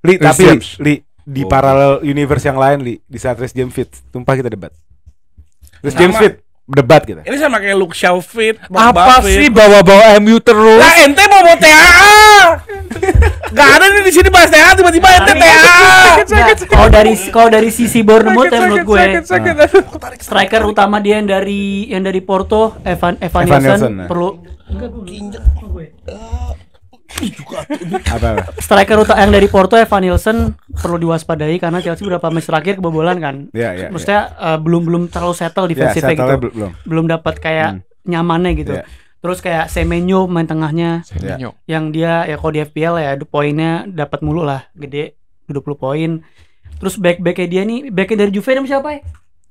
Li, Rhys tapi James. Li, di paralel universe yang lain Li, di saat Rhys James fit, tumpah kita debat. Rhys James Sama. fit, debat kita. Ini sama kayak Luke Shaw fit, Apa sih bawa-bawa MU terus? Lah ente mau TAA. Gak ada nih di sini bahas TAA tiba-tiba ente TAA. Nah, kalau dari sisi Bournemouth ya menurut gue Sakit. striker utama dia yang dari Porto Evan Evan Nilsson Nilsson, nah. perlu Apa? striker yang dari Porto Evan Nilsson perlu diwaspadai karena Chelsea beberapa match terakhir kebobolan kan. Ya. Maksudnya belum terlalu settle Ya, defensifnya settle-nya gitu. belum. Belum dapat kayak nyamannya gitu. Ya. Terus kayak Semenyo main tengahnya Semenyo. yang dia ya kalau di FPL ya poinnya dapat mulu lah, gede 20 poin. Terus back-backnya dia nih, backnya dari Juve namanya siapa ya?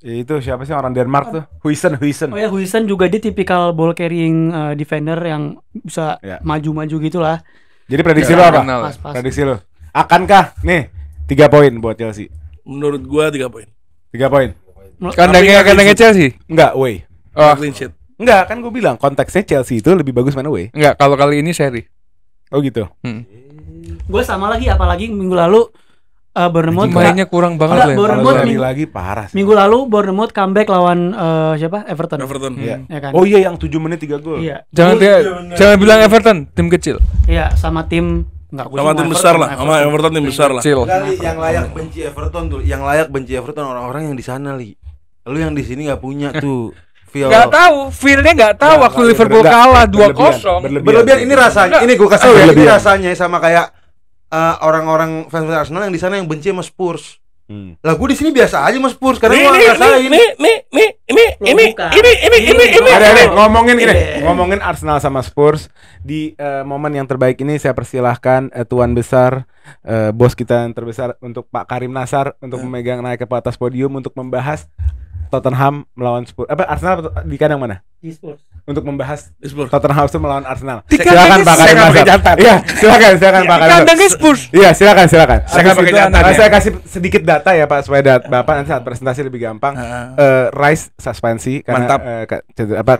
Ya, itu siapa sih orang Denmark tuh? Huijsen. Oh ya Huijsen juga dia tipikal ball carrying defender yang bisa Ya. maju-maju gitulah. Jadi prediksi Ya, lo apa? kenal. Pas-pas. Prediksi lo. Akankah nih 3 poin buat Chelsea? Menurut gua 3 poin. 3 poin. Kandangnya Chelsea. Enggak, away. Oh, Clean sheet. Enggak, kan gue bilang konteksnya Chelsea itu lebih bagus mana away. enggak, kalau kali ini seri. Oh gitu. Gue sama lagi apalagi minggu lalu Bournemouth Mainnya kurang banget Enggak, lah. Bournemouth Kalau minggu- lagi parah sih. minggu lalu Bournemouth comeback lawan siapa? Everton. Everton. Iya. Ya kan? Oh iya yang 7 menit 3 gol. Iya. Jangan bilang Everton, tim kecil. Iya, sama tim enggak gua Sama sih tim mau besar Everton, lah, sama Everton tim besar lah. Kecil. Kali yang layak benci Everton tuh, yang layak benci Everton orang-orang yang di sana li. Lu yang di sini nggak punya tuh feel. Enggak tahu, feel-nya enggak tahu waktu Liverpool kalah 2-0. Berlebihan ini rasanya. Ini gue kasih tau ya, ini Berlebihan. rasanya sama kayak orang-orang fans Arsenal yang di sana yang benci sama Spurs. Lah gue di sini biasa aja sama Spurs karena gue ngerasain. Ada ngomongin ini, Iya. ngomongin Arsenal sama Spurs di momen yang terbaik ini saya persilahkan tuan besar bos kita yang terbesar untuk Pak Karim Nasar untuk memegang naik ke atas podium untuk membahas Tottenham melawan Spurs. Arsenal di kandang mana? Di Spurs. Untuk membahas Spurs. Tottenham itu melawan Arsenal. Di Silakan kandangnya Pak Karim saya Nasar. catat. Iya, silakan Pak Karim Nasar. Kandangnya Spurs. Iya, silakan. Saya nggak Habis pakai itu, catatan ya. saya kasih sedikit data ya Pak supaya Bapak nanti saat presentasi lebih gampang. Rice suspensi karena Mantap.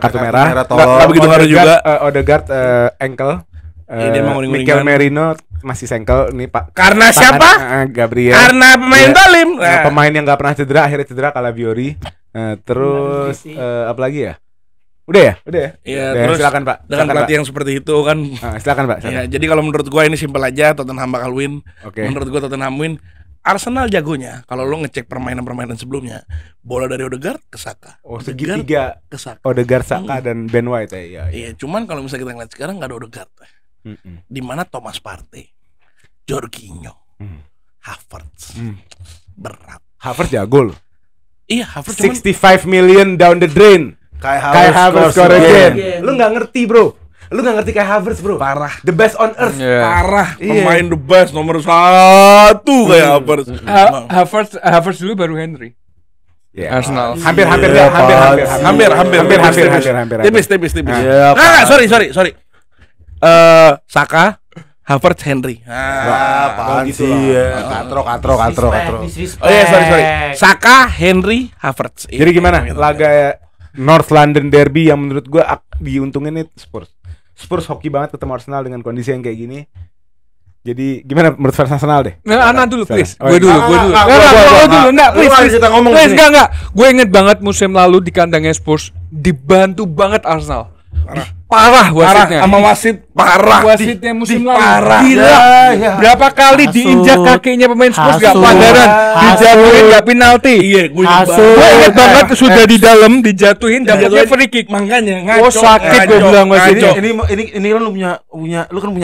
kartu merah. tolong. Nggak begitu ngaruh juga. Odegaard ankle. Dia mau nguning-nguningan. Mikel Merino masih sengkel nih Pak. Karena Tangan, siapa? Gabriel. Karena pemain Iya. Talim. Nah, pemain yang nggak pernah cedera akhirnya cedera Calafiori. Terus apa lagi ya? Udah ya? Iya, Udah, terus silakan Pak. dengan Silakan, pelatih yang seperti itu kan. Silakan Pak. Ya, Silakan. jadi kalau menurut gua ini simpel aja, Tottenham bakal win. Oke. Menurut gua Tottenham win. Arsenal jagonya kalau lo ngecek permainan sebelumnya, bola dari Odegaard ke Saka. Oh, Odegaard segitiga ke Saka. Odegaard, Saka dan Ben White ya. Iya. Iya, cuman kalau misalnya kita ngeliat sekarang nggak ada Odegaard. Di mana Thomas Partey, Jorginho, Havertz. Berat. Havertz jago loh. Iya, Havertz cuman 65 million down the drain. Kai Havertz score again. Lu nggak ngerti bro. Lu nggak ngerti Kai Havertz bro. parah. The best on earth. Parah, Iya. pemain the best nomor 1 kayak Havertz. Havertz dulu baru Henry. Yeah. Arsenal. Hampir. Tipis. Iya, Nggak, sorry. Saka, Havertz, Henry. apaan gitu sih lah. ya. Katro. Oh iya, sorry. Saka, Henry, Havertz. Jadi gimana laga North London Derby yang menurut gua diuntungin nih Spurs. Spurs hoki banget ketemu Arsenal dengan kondisi yang kayak gini. Jadi gimana menurut fans Arsenal deh? Nah, Ana dulu please. Oh, Gue dulu. Enggak, Gue dulu. Enggak, Lu harus kita ngomong please, di sini. enggak. Gue inget banget musim lalu di kandangnya Spurs dibantu banget Arsenal. Parah wasitnya. Sama wasit parah. Wasitnya musim lalu. parah. Gila. Ya. Berapa kali Hasut. diinjak kakinya pemain Spurs gak Hasut. pelanggaran, Hasut. dijatuhin gak penalti. Iya, gue Hasut. Gue inget banget sudah di dalam dijatuhin dapetnya free kick. Makanya Oh, sakit gue bilang wasit. Ini kan lu punya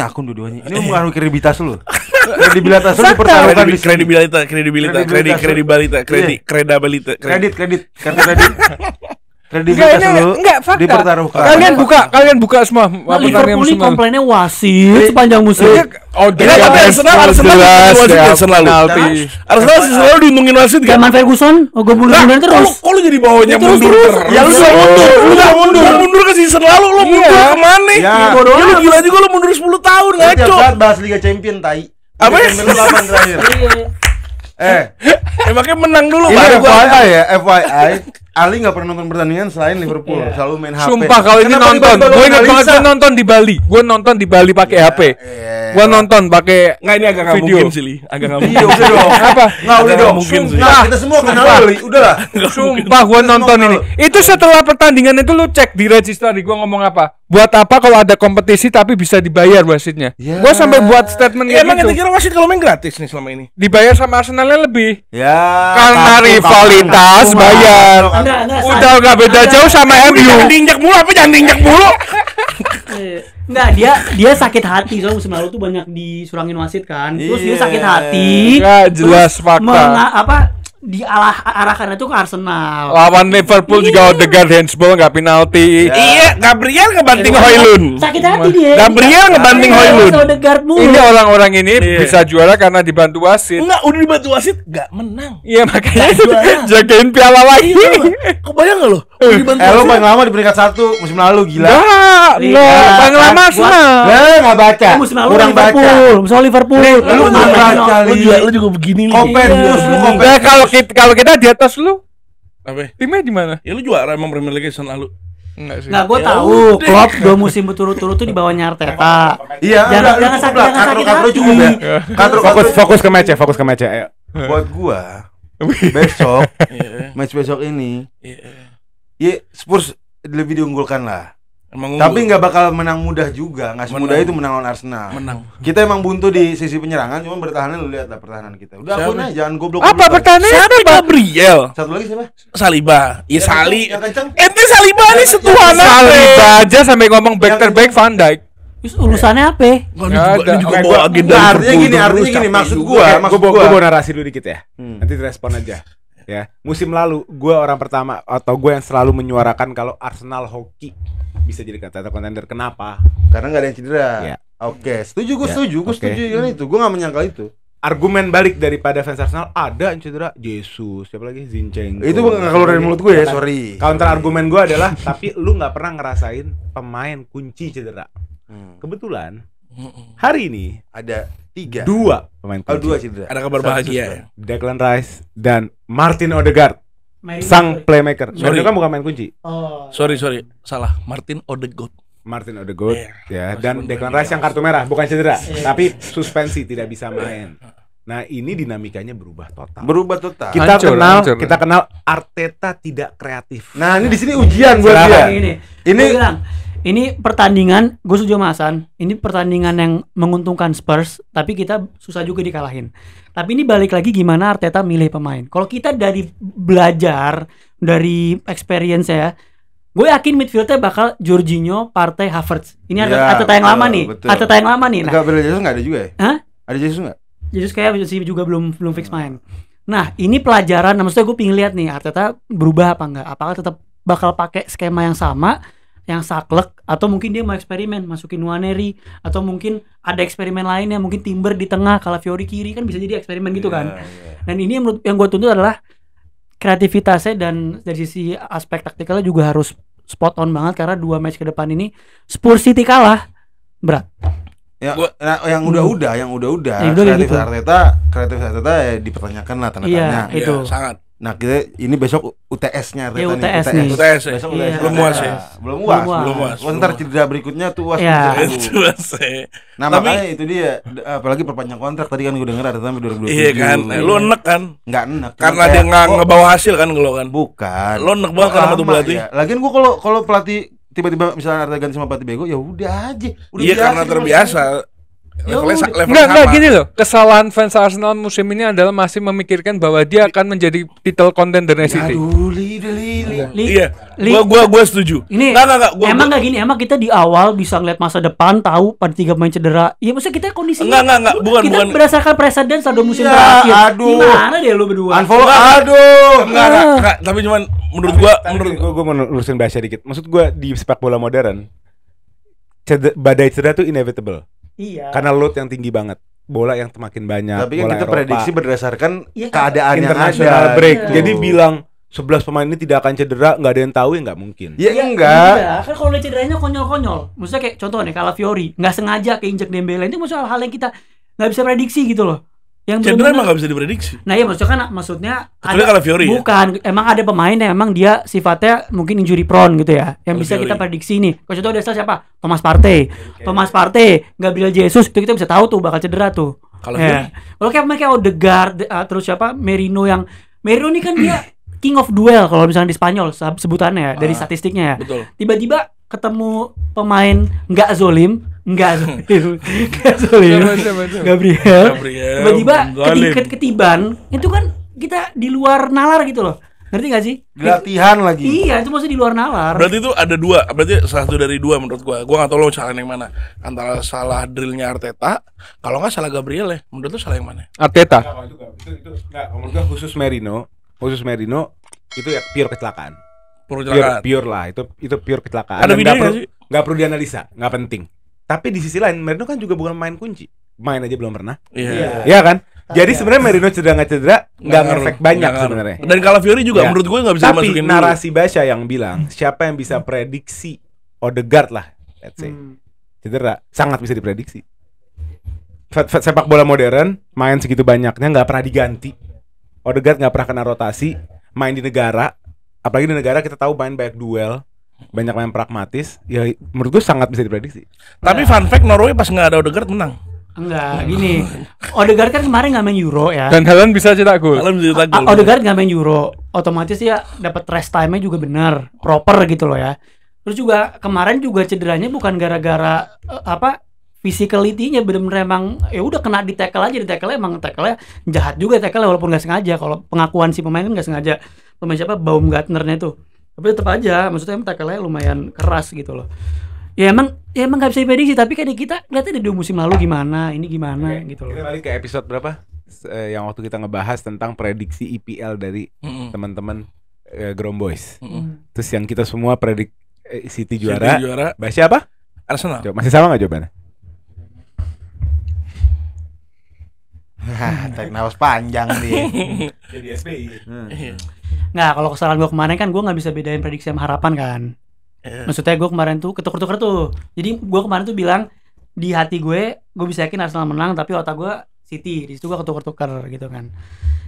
akun dua-duanya. Ini mempengaruhi kredibilitas lu. Kredibilitas lu dipertaruhkan di sini. Kredibilitas lu Enggak, fakta. dipertaruhkan. Kalian buka semua Nah, pertandingan Liverpool musim ini lalu. komplainnya wasit sepanjang musim. Oh, Iya, tapi Arsenal wasit ya selalu. Arsenal selalu diuntungin wasit kan. Zaman Ferguson, gue bunuh-bunuhin terus. Kok lu jadi bawanya Terus, mundur terus. terus? Ya, lu udah mundur. Lu mundur ke season lalu, lu mundur kemana? Ya. Lu gila juga lu mundur 10 tahun Lu tiap ngaco. saat bahas Liga Champion tai. Apa? Liga Champion lu 8 terakhir. Iya. Eh, Makanya menang dulu ini baru gua. FYI ya, FYI. Ali nggak pernah nonton pertandingan selain Liverpool, selalu main HP. Sumpah kalau ini Kenapa nonton, tiba-tiba gue ingat banget analisa? gue nonton di Bali, pakai HP, gue nonton pakai Nggak, ini agak nggak video. mungkin sih, Li. Agak nggak Iya mungkin. udah dong. Apa? Nggak udah Nggak dong. mungkin sih. Nggak, kita semua kenal Li. Udahlah. Sumpah gue nonton ini. Itu setelah pertandingan itu lu cek di registry gue ngomong apa? Buat apa kalau ada kompetisi tapi bisa dibayar wasitnya? Ya. Gue sampai buat statement Ya, kayak emang kita gitu. kira wasit kalau main gratis nih selama ini. Dibayar sama Arsenalnya lebih. Ya. Karena kartu rivalitas kartu bayar. kartu. Enggak, Udah nggak beda jauh sama Jangan MU. diinjak mulu apa jangan diinjak mulu. Enggak, dia sakit hati soalnya musim lalu tuh banyak disurangin wasit kan. Terus dia Iya. sakit hati. Nggak jelas terus fakta. Diarahkan itu ke Arsenal. Lawan Liverpool juga Odegaard handsball nggak penalti. Iya, Gabriel ngebanting Højlund. Sakit hati dia. Gabriel ngebanting Højlund. Odegaard mulu. Ini orang-orang ini Iya. bisa juara karena dibantu wasit. Enggak, udah dibantu wasit nggak menang. Iya makanya juara. jagain piala lagi. Kebayang nggak lo? Udah dibantu Lo wasit. paling lama di peringkat 1 musim lalu gila. Enggak, Iya. paling lama Arsenal. Nggak baca. Musim lalu Kurang baca. Liverpool, musim lalu Liverpool. Lu nggak baca, Lu juga begini nih. Kompendius lu Nah, kompendius. kalau kita di atas lu, Apa? timnya di mana? Ya lu juara emang Premier League season lalu. Enggak sih. Nah, gue Ya tahu udah. Klopp 2 musim berturut-turut tuh di bawahnya Arteta. Iya, Jangan- udah, jangan cukup sakit- lah. jangan sakit Katro hati. cukup ya. Fokus ke match ya, ayo. Buat gua besok Iya. match besok ini Iya. ya Spurs lebih diunggulkan lah. Emang Tapi unggul. nggak bakal menang mudah juga, nggak semudah Menang. itu menang lawan Arsenal. Menang. Kita emang buntu di sisi penyerangan, cuma bertahannya lu lihat lah pertahanan kita. Udah Siapa? akuin aja, jangan goblok. Apa pertanyaan? Siapa Gabriel? Satu lagi siapa? Saliba. Ya Sali. Yang kenceng. Ente Saliba nih setuan Saliba aja sampai ngomong back to back Van Dijk. Terus urusannya apa? Wah, Nggak ada. ini juga Oke, bawa gua- agenda Nah, artinya Liverpool gini, terus, artinya gini, capek maksud juga. gua, Gue maksud gua. mau narasi dulu dikit ya. Hmm. Nanti direspon aja. Ya, musim lalu gue orang pertama atau gue yang selalu menyuarakan kalau Arsenal hoki bisa jadi kata kontender. Kenapa? Karena nggak ada yang cedera. Ya. Oke, setuju, gue Ya, setuju, gue oke. setuju kan itu. Gue nggak menyangkal itu. Argumen balik daripada fans Arsenal ada yang cedera. Jesus, siapa lagi? Zinchenko. Itu nggak keluar dari mulut gue ya, sorry. Counter argumen gue adalah, tapi lu nggak pernah ngerasain pemain kunci cedera. Kebetulan hari ini Ada 3. 2 pemain kunci. 2 cedera. Ada kabar bahagia ya. Declan Rice dan Martin Odegaard, Main- sang playmaker. Sorry. Sorry. Kan bukan main kunci. Oh. Sorry, salah. Martin Odegaard. Martin Odegaard ya, Meskipun dan Declan Rice yang kartu merah, bukan cedera, tapi suspensi tidak bisa main. Nah, ini dinamikanya berubah total. Berubah total. Hancur. Kita kenal Arteta tidak kreatif. Nah, ini di sini ujian buat Silakan. dia. Ini Ini- gua bilang, ini pertandingan, gue setuju sama Hasan. Ini pertandingan yang menguntungkan Spurs, tapi kita susah juga dikalahin. Tapi ini balik lagi gimana Arteta milih pemain. Kalau kita dari belajar dari experience ya, gue yakin midfieldnya bakal Jorginho, Partey, Havertz. Ini Ya, Arteta yang lama betul, nih. betul. Arteta yang lama nih. Nah, Gabriel Jesus nggak ada juga ya? Hah? Ada Jesus nggak? Jesus kayak sih juga belum fix main. Nah, ini pelajaran. Nah, maksudnya gue pengen lihat nih Arteta berubah apa enggak? Apakah tetap bakal pakai skema yang sama, yang saklek, atau mungkin dia mau eksperimen masukin Nwaneri, atau mungkin ada eksperimen lainnya, mungkin Timber di tengah, Calafiori kiri, kan bisa jadi eksperimen gitu kan. Dan ini yang gue tuntut adalah kreativitasnya, dan dari sisi aspek taktikalnya juga harus spot on banget, karena 2 match ke depan ini Spurs City kalah berat. Ya, Gua- yang udah. Yang udah Kreatif gitu. kreatif Arteta ya dipertanyakan lah tanda Iya, tanya. itu. Iya, sangat. Nah, kita ini besok UTS-nya Arteta Iya, UTS nih. UTS ya. Besok Iya. UTS. Belum UAS ya? Belum UAS. Belum UAS. Ntar cedera berikutnya tuh UAS. Iya. bisa dulu. Itu sih. Nah, Tapi- makanya itu dia, apalagi perpanjang kontrak tadi kan gue denger Arteta sampai 2027. Iya kan. Lu enek kan. Enggak enak. Cuma Karena kayak, dia nggak oh, ngebawa hasil kan lo kan. bukan. Lo enek banget kan sama tuh Lama, pelatih. ya. Lagian gue kalau pelatih tiba-tiba misalnya Arteta ganti sama pelatih bego, ya udah aja. Udah Iya biasa karena gitu terbiasa. Level Enggak sama. gini loh. Kesalahan fans Arsenal musim ini adalah masih memikirkan bahwa dia akan menjadi title contendernya City. Aduh, Li. Iya. Li- Gua setuju. Ini Enggak. emang nggak gini, emang kita di awal bisa ngeliat masa depan, tahu pada 3 pemain cedera. Iya, maksudnya kita kondisinya Enggak, bukan, kita bukan. berdasarkan presiden 1 musim Iya, terakhir. aduh. Gimana deh lu berdua? Unfollow, aduh. Enggak. Tapi cuman menurut gua gue mau lurusin bahasa dikit. Maksud gue di sepak bola modern, badai cedera tuh inevitable. Iya. Karena load yang tinggi banget, bola yang semakin banyak. Tapi kan bola kita Eropa, prediksi berdasarkan Iya, keadaan yang international ada. break. Iya. Jadi bilang 11 pemain ini tidak akan cedera, nggak ada yang tahu, ya nggak mungkin. Ya Iya, enggak. kan kalau lihat cederanya konyol-konyol. Maksudnya kayak contoh nih, Calafiori nggak sengaja keinjek Dembele, itu maksudnya hal-hal yang kita nggak bisa prediksi gitu loh. yang Cedera bener-bener- emang gak bisa diprediksi. Nah iya maksudnya Kecuali Calafiori ya? bukan, emang ada pemain yang emang dia sifatnya mungkin injury prone gitu ya, yang bisa Calafiori. kita prediksi nih. Kalau contoh Desel siapa? Thomas Partey, Gabriel Jesus, itu kita bisa tahu tuh bakal cedera tuh. Calafiori? Ya. Kalau kayak mereka Odegaard, terus siapa? Merino ini kan dia king of duel kalau misalnya di Spanyol sebutannya ya, dari statistiknya ya. Betul. Tiba-tiba ketemu pemain nggak zolim, Coba. Gabriel. Tiba-tiba Zalim. ketiban, itu kan kita di luar nalar gitu loh. Ngerti gak sih? Latihan lagi. Iya, itu maksudnya di luar nalar. Berarti itu ada dua, berarti satu dari dua menurut gua. Gua nggak tahu lo salah yang mana. Antara salah drillnya Arteta, kalau nggak salah Gabriel ya. Menurut lo salah yang mana? Arteta. Itu enggak, menurut gua khusus Merino itu ya pure kecelakaan. Pure lah, itu pure kecelakaan. Ada Dan videonya nggak perlu- nggak sih? nggak perlu dianalisa, nggak penting. Tapi di sisi lain Merino kan juga bukan main kunci. Main aja belum pernah. Iya. Iya kan? Jadi sebenarnya Merino cedera nggak cedera nggak ngaruh, ngefek banyak nggak ngaruh. sebenarnya. Dan Calafiori juga Ya. menurut gue nggak bisa Tapi dimasukin dulu. narasi Basya yang bilang siapa yang bisa prediksi Odegaard lah, let's say cedera sangat bisa diprediksi. Sepak bola modern main segitu banyaknya nggak pernah diganti. Odegaard nggak pernah kena rotasi, main di negara, apalagi di negara kita tahu main banyak duel, banyak main pragmatis. Ya menurut gue sangat bisa diprediksi. Tapi fun fact Norway pas nggak ada Odegaard menang. Enggak, gini. Odegaard kan kemarin nggak main Euro ya. Dan Haaland bisa cetak gol. Kalian bisa cetak gol. Odegaard nggak main Euro, otomatis dia dapat rest time-nya juga benar, proper gitu loh ya. Terus juga kemarin juga cederanya bukan gara-gara physicality-nya, bener-bener emang ya udah kena di tackle emang tackle-nya jahat juga tackle walaupun nggak sengaja. Kalau pengakuan si pemain kan nggak sengaja. Pemain siapa? Baumgartner-nya itu. Tapi tetap aja, maksudnya tackle-nya lumayan keras gitu loh. Ya emang nggak bisa diprediksi, tapi kayak kita lihatnya di musim lalu gimana, ini gimana gitu loh. Kita balik ke episode berapa? Yang waktu kita ngebahas tentang prediksi IPL dari teman-teman Ground Boys. Terus yang kita semua predik City juara. City juara. Basya apa? Arsenal. Coba, masih sama nggak jawabannya? Tarik nafas panjang dia. Jadi SBI. Iya. Nah, kalau kesalahan gue kemarin kan gue nggak bisa bedain prediksi sama harapan kan. Maksudnya gue kemarin tuh ketuker-tuker tuh. Jadi gue kemarin tuh bilang di hati gue bisa yakin Arsenal menang, tapi otak gue City. Di situ gue ketuker-tuker gitu kan.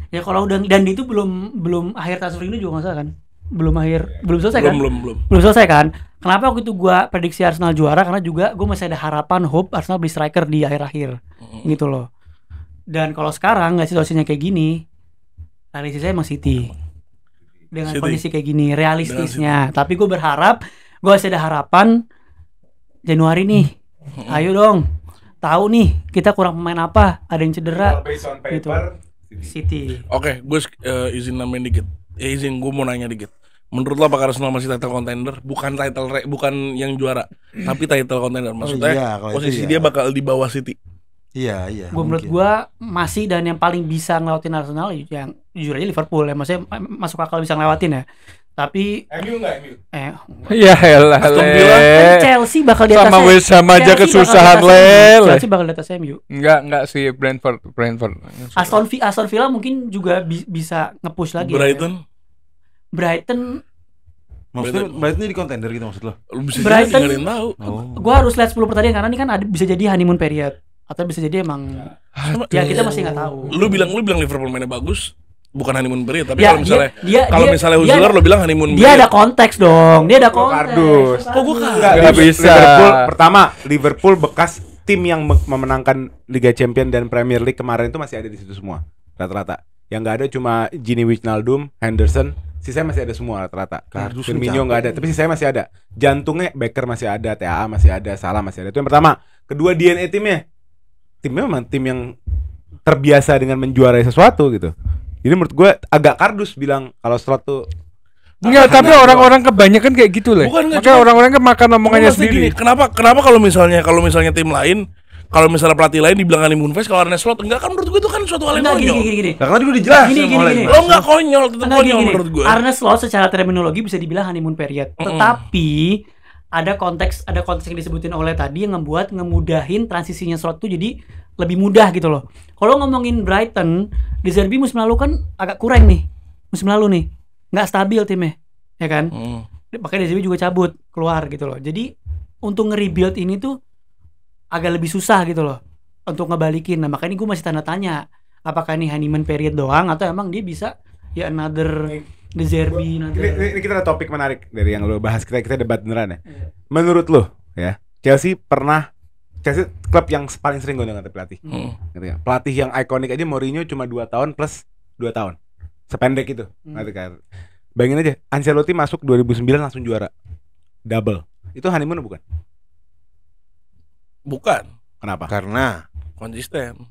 Ya kalau udah, dan itu belum akhir transfer ini juga nggak salah kan? Belum selesai kan? Belum selesai kan? Kenapa waktu itu gue prediksi Arsenal juara? Karena juga gue masih ada harapan, hope Arsenal beli striker di akhir-akhir gitu loh. Dan kalau sekarang nggak situasinya kayak gini, realistis saya emang City. Dengan City. kondisi kayak gini, realistisnya. Tapi gue berharap, gue masih ada harapan Januari nih. Ayo dong, tahu nih kita kurang pemain apa, ada yang cedera. Based on Gitu. paper, City. Oke, gue izin nambahin dikit. Izin gue mau nanya dikit. Menurut lo apakah Arsenal masih title contender? Bukan bukan yang juara, tapi title contender. Maksudnya iya, kalau itu posisi iya. dia bakal di bawah City. Iya. Menurut gue masih, dan yang paling bisa ngelewatin Arsenal yang jujur aja Liverpool ya, maksudnya masuk akal bisa ngelewatin ya. Tapi MU nggak MU? Ya elah Aston Villa, kan Chelsea bakal di atas sama West Ham aja Chelsea bakal kesusahan di atas MU. lele. Chelsea bakal di atas MU. Enggak sih Brentford. Aston Villa mungkin juga bisa nge-push lagi. Brighton, Ya. Brighton Maksudnya Brighton di contender gitu maksud lo? lu bisa Brighton- jadi nggak ada yang tahu. gua harus lihat 10 pertandingan karena ini kan bisa jadi honeymoon period atau bisa jadi emang ya kita masih nggak tahu. Lu bilang Liverpool mainnya bagus, bukan honeymoon period. Tapi Ya, kalau misalnya dia- misalnya dia- Huzler lo bilang honeymoon Dia ada period. konteks dong. Dia ada konteks. kardus. Kok gua Nggak bisa. Liverpool bekas tim yang memenangkan Liga Champions dan Premier League kemarin itu masih ada di situ semua rata-rata. Yang nggak ada cuma Gini Wijnaldum, Henderson, sisanya masih ada semua rata-rata. Kardus Firmino capek. nggak ada, tapi sisanya masih ada. Jantungnya Becker masih ada, TAA masih ada, Salah masih ada. Itu yang pertama. Kedua, DNA timnya memang tim yang terbiasa dengan menjuarai sesuatu gitu. Jadi menurut gue agak kardus bilang kalau Slot tuh Enggak, tapi orang-orang kebanyakan kayak gitu lah. Bukan, nggak, Makanya cuma- orang-orang kan makan omongannya Maksudnya sendiri. gini, kenapa kalau misalnya tim lain, kalau misalnya pelatih lain dibilang honeymoon phase, kalau Arne Slot enggak, kan menurut gue itu kan suatu hal yang Enggak, konyol. gini. Nah, karena tadi udah dijelasin Gini. Lo enggak konyol, tetap Enggak, konyol gini. menurut gue. Arne Slot secara terminologi bisa dibilang honeymoon period. Tetapi ada konteks yang disebutin oleh tadi yang ngemudahin transisinya Slot tuh jadi lebih mudah gitu loh. Kalau ngomongin Brighton, De Zerbi musim lalu kan agak kurang nih. Musim lalu nih. Nggak stabil timnya. Ya kan? Makanya De Zerbi juga cabut keluar gitu loh. Jadi untuk nge-rebuild ini tuh agak lebih susah gitu loh untuk ngebalikin. Nah makanya gue masih tanda tanya, apakah ini honeymoon period doang atau emang dia bisa ya another De Zerbi nanti. Ini kita ada topik menarik dari yang lo bahas, kita debat beneran ya. Menurut lo ya, Chelsea klub yang paling sering gonta-ganti pelatih. Gitu ya. Pelatih yang ikonik aja Mourinho cuma 2 tahun plus 2 tahun. Sependek itu. Ngerti kan? Bayangin aja, Ancelotti masuk 2009 langsung juara. Double. Itu honeymoon bukan? Bukan. Kenapa? Karena Konsisten.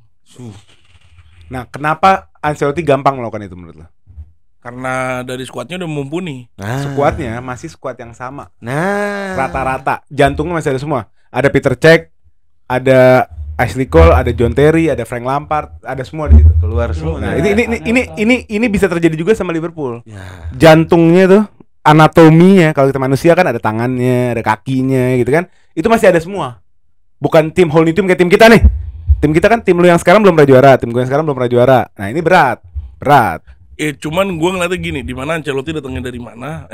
Nah, kenapa Ancelotti gampang melakukan itu menurut lo? Karena dari skuadnya udah mumpuni. Skuadnya masih skuad yang sama. Nah, Rata-rata jantungnya masih ada semua. Ada Peter Cech, ada Ashley Cole, ada John Terry, ada Frank Lampard, ada semua di situ. keluar semua. Nah, ini bisa terjadi juga sama Liverpool. Ya. Jantungnya tuh, anatominya kalau kita manusia kan ada tangannya, ada kakinya gitu kan. Itu masih ada semua. Bukan tim whole new team kayak tim kita nih. Tim kita kan tim lu yang sekarang belum pernah juara, tim gue yang sekarang belum pernah juara. Nah, ini berat. Cuman gue ngeliatnya gini, di mana Ancelotti datangnya dari mana,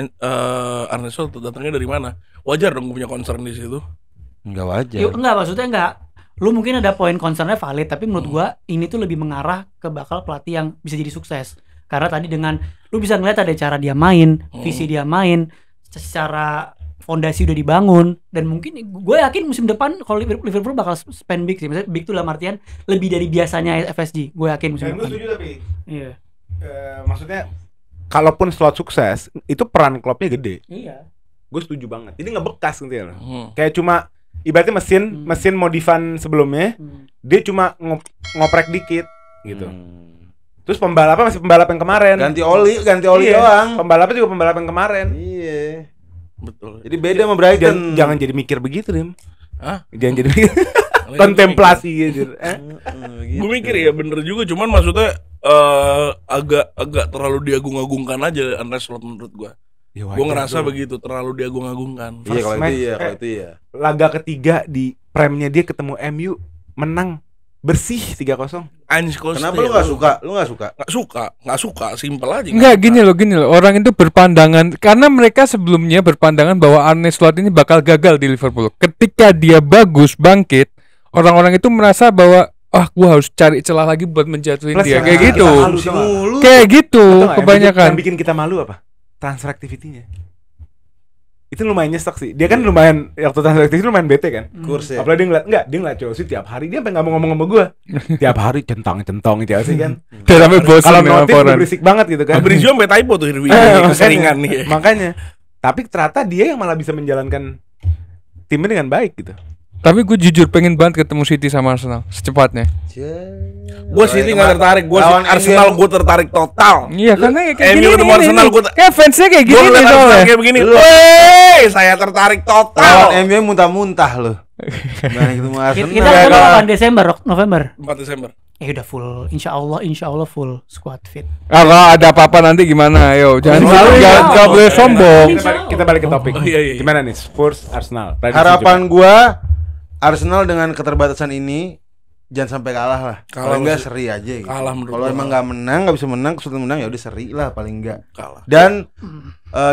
Arne Slot datangnya dari mana. Wajar dong gue punya concern di situ. Enggak wajar. Yuk, enggak, maksudnya enggak. Lu mungkin ada poin concernnya valid, tapi menurut gua ini tuh lebih mengarah ke bakal pelatih yang bisa jadi sukses. Karena tadi dengan lu bisa ngeliat ada cara dia main, visi dia main, secara fondasi udah dibangun, dan mungkin gue yakin musim depan kalau Liverpool bakal spend big sih. Maksudnya big tuh dalam artian lebih dari biasanya FSG. Gue yakin musim depan. tapi Iya. maksudnya kalaupun Slot sukses, itu peran klubnya gede. Iya. Gue setuju banget. Ini ngebekas gitu ya. Kayak cuma ibaratnya mesin modifan sebelumnya, dia cuma ngoprek dikit gitu. Terus pembalapnya masih pembalap yang kemarin. Ganti oli Iya, doang. Pembalapnya juga pembalap yang kemarin. Iya. Betul. Jadi beda sama Brighton. Jangan jadi mikir begitu, Dim. Hah? Jangan jadi mikir. Kontemplasi gitu. Gue mikir ya bener juga, cuman maksudnya agak terlalu diagung-agungkan aja Arne Slot menurut gue. Gue ngerasa begitu, terlalu diagung-agungkan. Iya kalau First itu match, iya, kalau itu iya. Laga ketiga di premnya dia ketemu MU, menang bersih 3-0. Kenapa lu enggak suka? Lu enggak suka? Nggak suka, simpel aja. Enggak, gini loh. Orang itu berpandangan karena mereka sebelumnya berpandangan bahwa Arne Slot ini bakal gagal di Liverpool. Ketika dia bagus bangkit, orang-orang itu merasa bahwa gua harus cari celah lagi buat menjatuhin dia. Kayak gitu. Kayak gitu kebanyakan. Yang bikin kita malu apa? Transfer activity-nya. Itu lumayan nyesek sih. Dia kan lumayan waktu transfer activity lumayan bete kan. Kurs ya. Apalagi dia ngeliat Chelsea tiap hari, dia sampai nggak mau ngomong sama gua. Tiap hari centong Chelsea kan. Dia sampai bosan Kalau nih notif laporan. berisik banget gitu kan. Fabrizio sampai typo tuh keseringan nih. Makanya. Tapi ternyata dia yang malah bisa menjalankan timnya dengan baik gitu. Tapi gue jujur pengen banget ketemu City sama Arsenal secepatnya. Gue City nggak tertarik, gue Arsenal gue tertarik total. Iya, karena kayak MU ketemu Arsenal gue kayak fansnya kayak gini nih soalnya. kayak begini. Woi, saya tertarik total. Lawan MU muntah-muntah loh. Nah, ketemu Arsenal. Kita ketemu kapan? Desember, November. 4 Desember. Udah full, insya Allah full squad fit. Kalau ada apa-apa nanti gimana? Ayo, jangan boleh sombong. Kita balik ke topik. Iya. Gimana nih Spurs Arsenal? Harapan gua Arsenal dengan keterbatasan ini jangan sampai kalah lah. Kalau enggak seri aja gitu. Kalah menurut Kalau gua. emang enggak menang, enggak bisa menang, kesulitan menang ya udah seri lah paling enggak. Kalah. Dan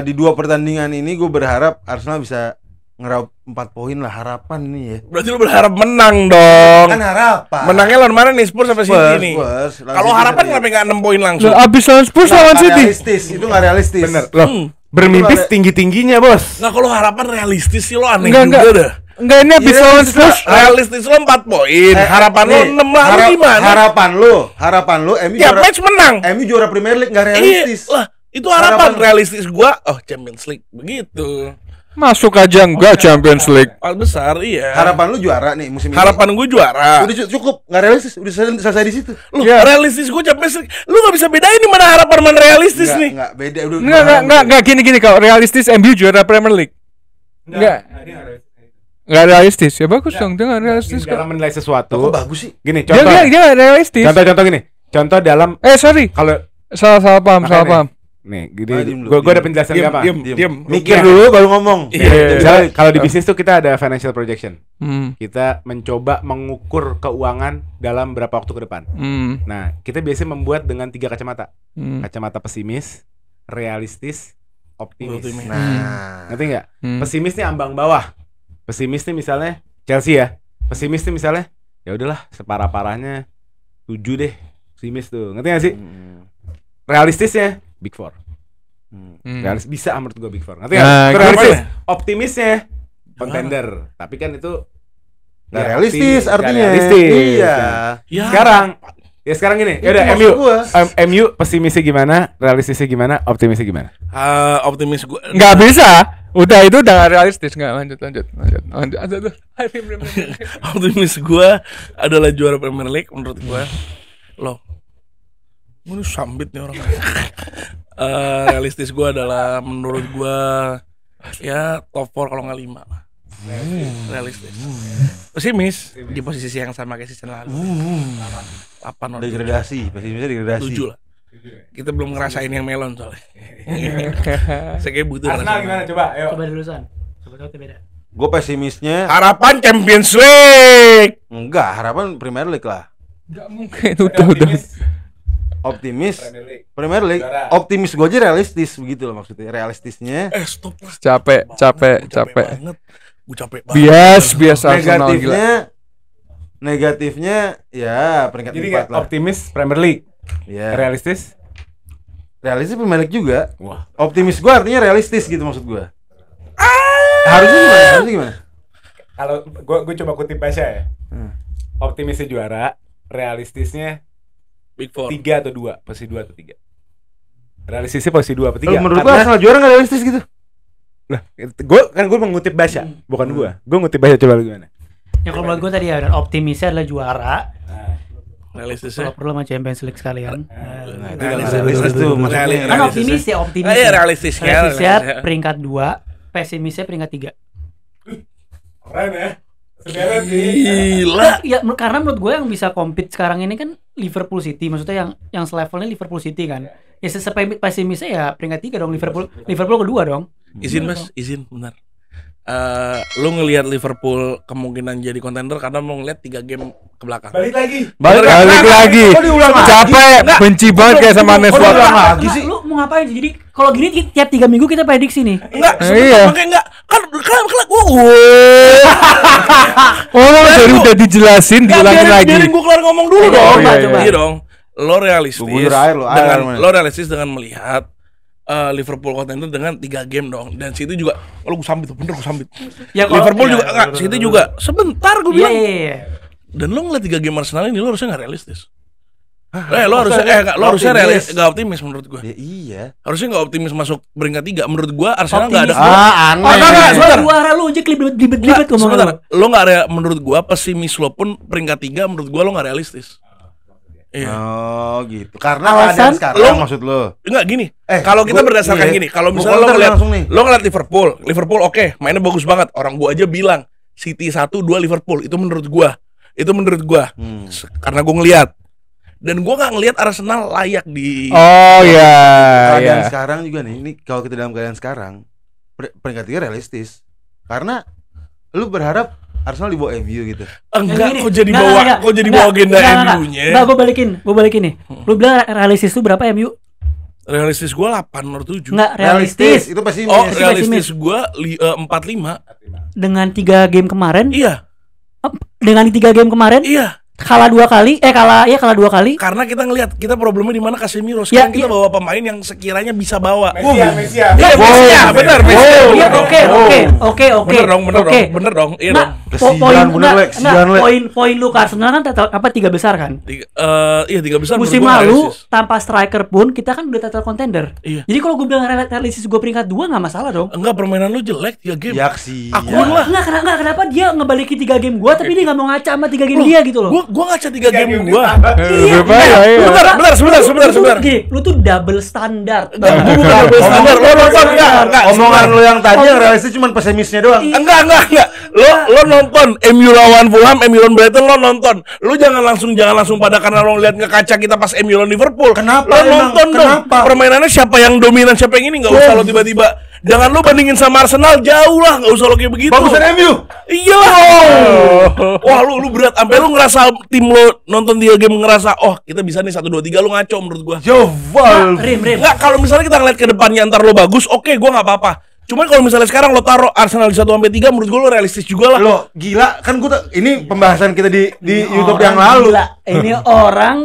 di 2 pertandingan ini gue berharap Arsenal bisa ngeraup 4 poin lah, harapan ini ya. Berarti lu berharap menang dong. Kan harapan. Menangnya lawan mana nih, Spurs apa City nih? Kalau harapan kenapa enggak 6 poin langsung? Abis lawan Spurs lawan City. Realistis, itu enggak realistis. Bener. Loh, bermimpi tinggi-tingginya, Bos. Nah, kalau harapan realistis sih lo aneh Enggak. juga dah. Enggak, ini abis lawan Spurs. Realistis lo 4 poin. Harapan lo 6 lah, lu gimana? Harapan lu MU Tiap juara, match menang. MU juara Premier League enggak realistis. Iya, lah, itu harapan realistis gua. Champions League begitu. Masuk aja enggak Champions League. Hal besar, iya. Harapan lu juara nih musim ini. Harapan gue juara. Udah cukup, enggak realistis, udah selesai di situ. Lu realistis gue Champions League. Lu gak bisa bedain nih mana harapan mana realistis nih. Enggak beda udah. Enggak gini kalau realistis MU juara Premier League. Enggak realistis. Ya bagus dong, dia enggak realistis kok. Dalam menilai sesuatu. Kok bagus sih? Gini, Dia contoh. enggak realistis. Contoh gini. Contoh dalam Sorry. kalau Salah paham. nih, gini, gue ada penjelasan apa? Diam. Mikir dulu baru ngomong. Misalnya, kalau di bisnis tuh kita ada financial projection. Hmm. Kita mencoba mengukur keuangan dalam berapa waktu ke depan. Nah, kita biasanya membuat dengan 3 kacamata. Kacamata pesimis, realistis, optimis. Nah, Ngerti nggak? Pesimis nih ambang bawah. Pesimis nih misalnya Chelsea ya. Pesimis nih misalnya ya udahlah separah-parahnya 7 deh. Pesimis tuh. Ngerti gak sih? Realistisnya Big Four. Realis bisa menurut gua Big Four. Ngerti gak? Nah, Realistis. Optimisnya contender. Tapi kan itu Nggak realistis nggak artinya. realistis. Iya. Ya. Sekarang gini. Itu Yaudah maksud MU. gua. MU pesimisnya gimana? Realistisnya gimana? Optimisnya gimana? Optimis gue Nggak bisa. Udah itu udah realistis. Nggak, lanjut. optimis gue adalah juara Premier League menurut gue. Loh, ini sambit nih orang. Realistis gue adalah menurut gue ya top 4 kalau nggak 5. Realistis. Pesimis di posisi yang sama kayak season lalu. 8 Degradasi, pesimisnya degradasi. 7 lah. Kita belum ngerasain yang melon soalnya. Saya kayak butuh Arsenal rasanya. gimana? Coba, ayo. Coba dulu San. Coba tahu beda. Gue pesimisnya Harapan Champions League. enggak, harapan Premier League lah. Nggak mungkin. Udah. Optimis Premier League. Premier League. Juara. Optimis gue aja realistis begitu loh maksudnya. Realistisnya Stop lah. Capek. banget. Gue capek banget. Bias Arsenal gila. negatifnya ya peringkat Jadi 4 lah. optimis Premier League. Ya. Realistis? Realistis Premier League juga. Wah. Optimis gue artinya realistis gitu maksud gue. Harusnya gimana? Kalau gue coba kutip Basya ya. Optimisnya juara, realistisnya Big Four. 3 atau 2, posisi 2 atau 3. Realistisnya posisi 2 atau 3. Menurut gue Arsenal juara nggak realistis gitu. Lah, gue mengutip Basya, bukan gue. Gue ngutip Basya, coba lu gimana? Ya kalau menurut gue tadi ya optimisnya adalah juara. Realistisnya. Kalau perlu sama Champions League sekalian. Itu realistis tuh maksudnya. Kan optimis ya optimis. Iya, realistisnya. Realistisnya peringkat 2, pesimisnya peringkat 3. Keren ya. Sederet Gila. Ya karena menurut gue yang bisa compete sekarang ini kan Liverpool City, maksudnya yang selevelnya Liverpool City kan. Ya pesimisnya ya peringkat 3 dong, Liverpool kedua dong. Izin Mas, izin benar. Lu ngelihat Liverpool kemungkinan jadi kontender karena mau ngeliat 3 game ke belakang. Balik lagi. Balik lagi. Kok diulang lagi? Capek. Benci banget kayak sama Arne Slot. lagi sih? Lu mau ngapain sih? Jadi kalau gini tiap 3 minggu kita prediksi nih. Enggak, Iya. makanya enggak. Kan Oh, dari udah dijelasin, diulangin lagi. Biarin gua kelar ngomong dulu Iya, dong. iya, Iya iya. dong. Lo realistis Bubur air lo, dengan air mana? lo realistis dengan melihat Liverpool kontender dengan 3 game dong. Dan City juga kalau gue sambit tuh, bener gue sambit. Ya, kalau- Liverpool ya, juga enggak, City juga. Sebentar gue Iya bilang. iya. Dan lo ngeliat 3 game Arsenal ini lo harusnya enggak realistis. Lo harusnya realistis, enggak optimis menurut gue. Ya iya. Harusnya enggak optimis masuk peringkat 3. Menurut gue Arsenal enggak ada. Optimis. Aneh. enggak, sebentar. Juara lu aja klibet ngomong Sebentar, lu. lo nggak menurut gua pesimis lo pun peringkat 3 menurut gua lo nggak realistis. Iya. Oh gitu. Karena Alasan? keadaan sekarang Lo- maksud lo. Enggak gini. Kalau kita gua- berdasarkan iya. gini, kalau Gua misalnya lo counter ngeliat langsung nih. lo ngeliat Liverpool oke, mainnya bagus banget. Orang gua aja bilang City 1-2 Liverpool itu menurut gua. Karena gua ngeliat. Dan gua nggak ngeliat Arsenal layak di Oh ya. Keadaan Ya. sekarang juga nih. Ini kalau kita dalam keadaan sekarang peringkat 3 realistis. Karena lu berharap Arsenal di bawah MU gitu. enggak Gini, kok jadi enggak, bawa enggak, kok jadi enggak, bawa agenda enggak, MU-nya. Enggak, gue balikin nih. Lu bilang realistis tuh berapa MU? Realistis gua 8 menurut 7. Enggak, realistis. Itu pesimis. Oh, Pesimis. realistis gua 4-5. Dengan 3 game kemarin, Iya. dengan 3 game kemarin Iya. kalah 2 kali, kalah 2 kali. Karena kita ngelihat kita problemnya di mana Casemiro. Sekarang Ya, kita iya. bawa pemain yang sekiranya bisa bawa. Mesia. Iya, Mesia, benar, Mesia. Iya, oke. Bener dong, Oke. bener dong. Iya Nah, dong. Kesian, bener, Lek, kesian, Lek. poin lu ke Arsenal kan 3 besar kan? 3 besar. Musim menurut gua lalu realistis. tanpa striker pun kita kan udah title contender. Iya. Jadi kalau gue bilang realistis gue peringkat 2 nggak masalah dong. Enggak, permainan lu jelek 3 game. Ya sih. Akuin lah. Enggak, kenapa dia ngebalikin 3 game gua tapi dia nggak mau ngaca sama 3 game dia gitu loh. Gua ngaca 3 game gua. Berapa ya? Iya. Sebentar. Lu tuh double standar. Gua bukan double standar. Lo nonton enggak? Omongan lu yang tadi yang realistis cuma pesimisnya doang. Enggak. Lo nonton MU lawan Fulham, MU lawan Brighton, lo nonton. Lo jangan langsung pada karena lo lihat ngekaca kita pas MU lawan Liverpool. Kenapa Lo emang? nonton dong. Kenapa? Permainannya siapa yang dominan, siapa yang ini, enggak usah lo tiba-tiba. Jangan lo bandingin sama Arsenal, jauh lah, enggak usah lo kayak begitu. Bagusan MU. Iya lah. Wah, lu berat sampai lu ngerasa tim lo nonton 3 game ngerasa, "Oh, kita bisa nih 1 2 3." Lu ngaco menurut gua. Joval. Rim. Enggak, kalau misalnya kita ngeliat ke depannya antar lo bagus, oke, gua enggak apa-apa. Cuman kalau misalnya sekarang lo taruh Arsenal di 1 sampai 3, menurut gua lo realistis juga lah. Lo gila kan ini pembahasan kita di YouTube yang Orang lalu. gila. Ini orang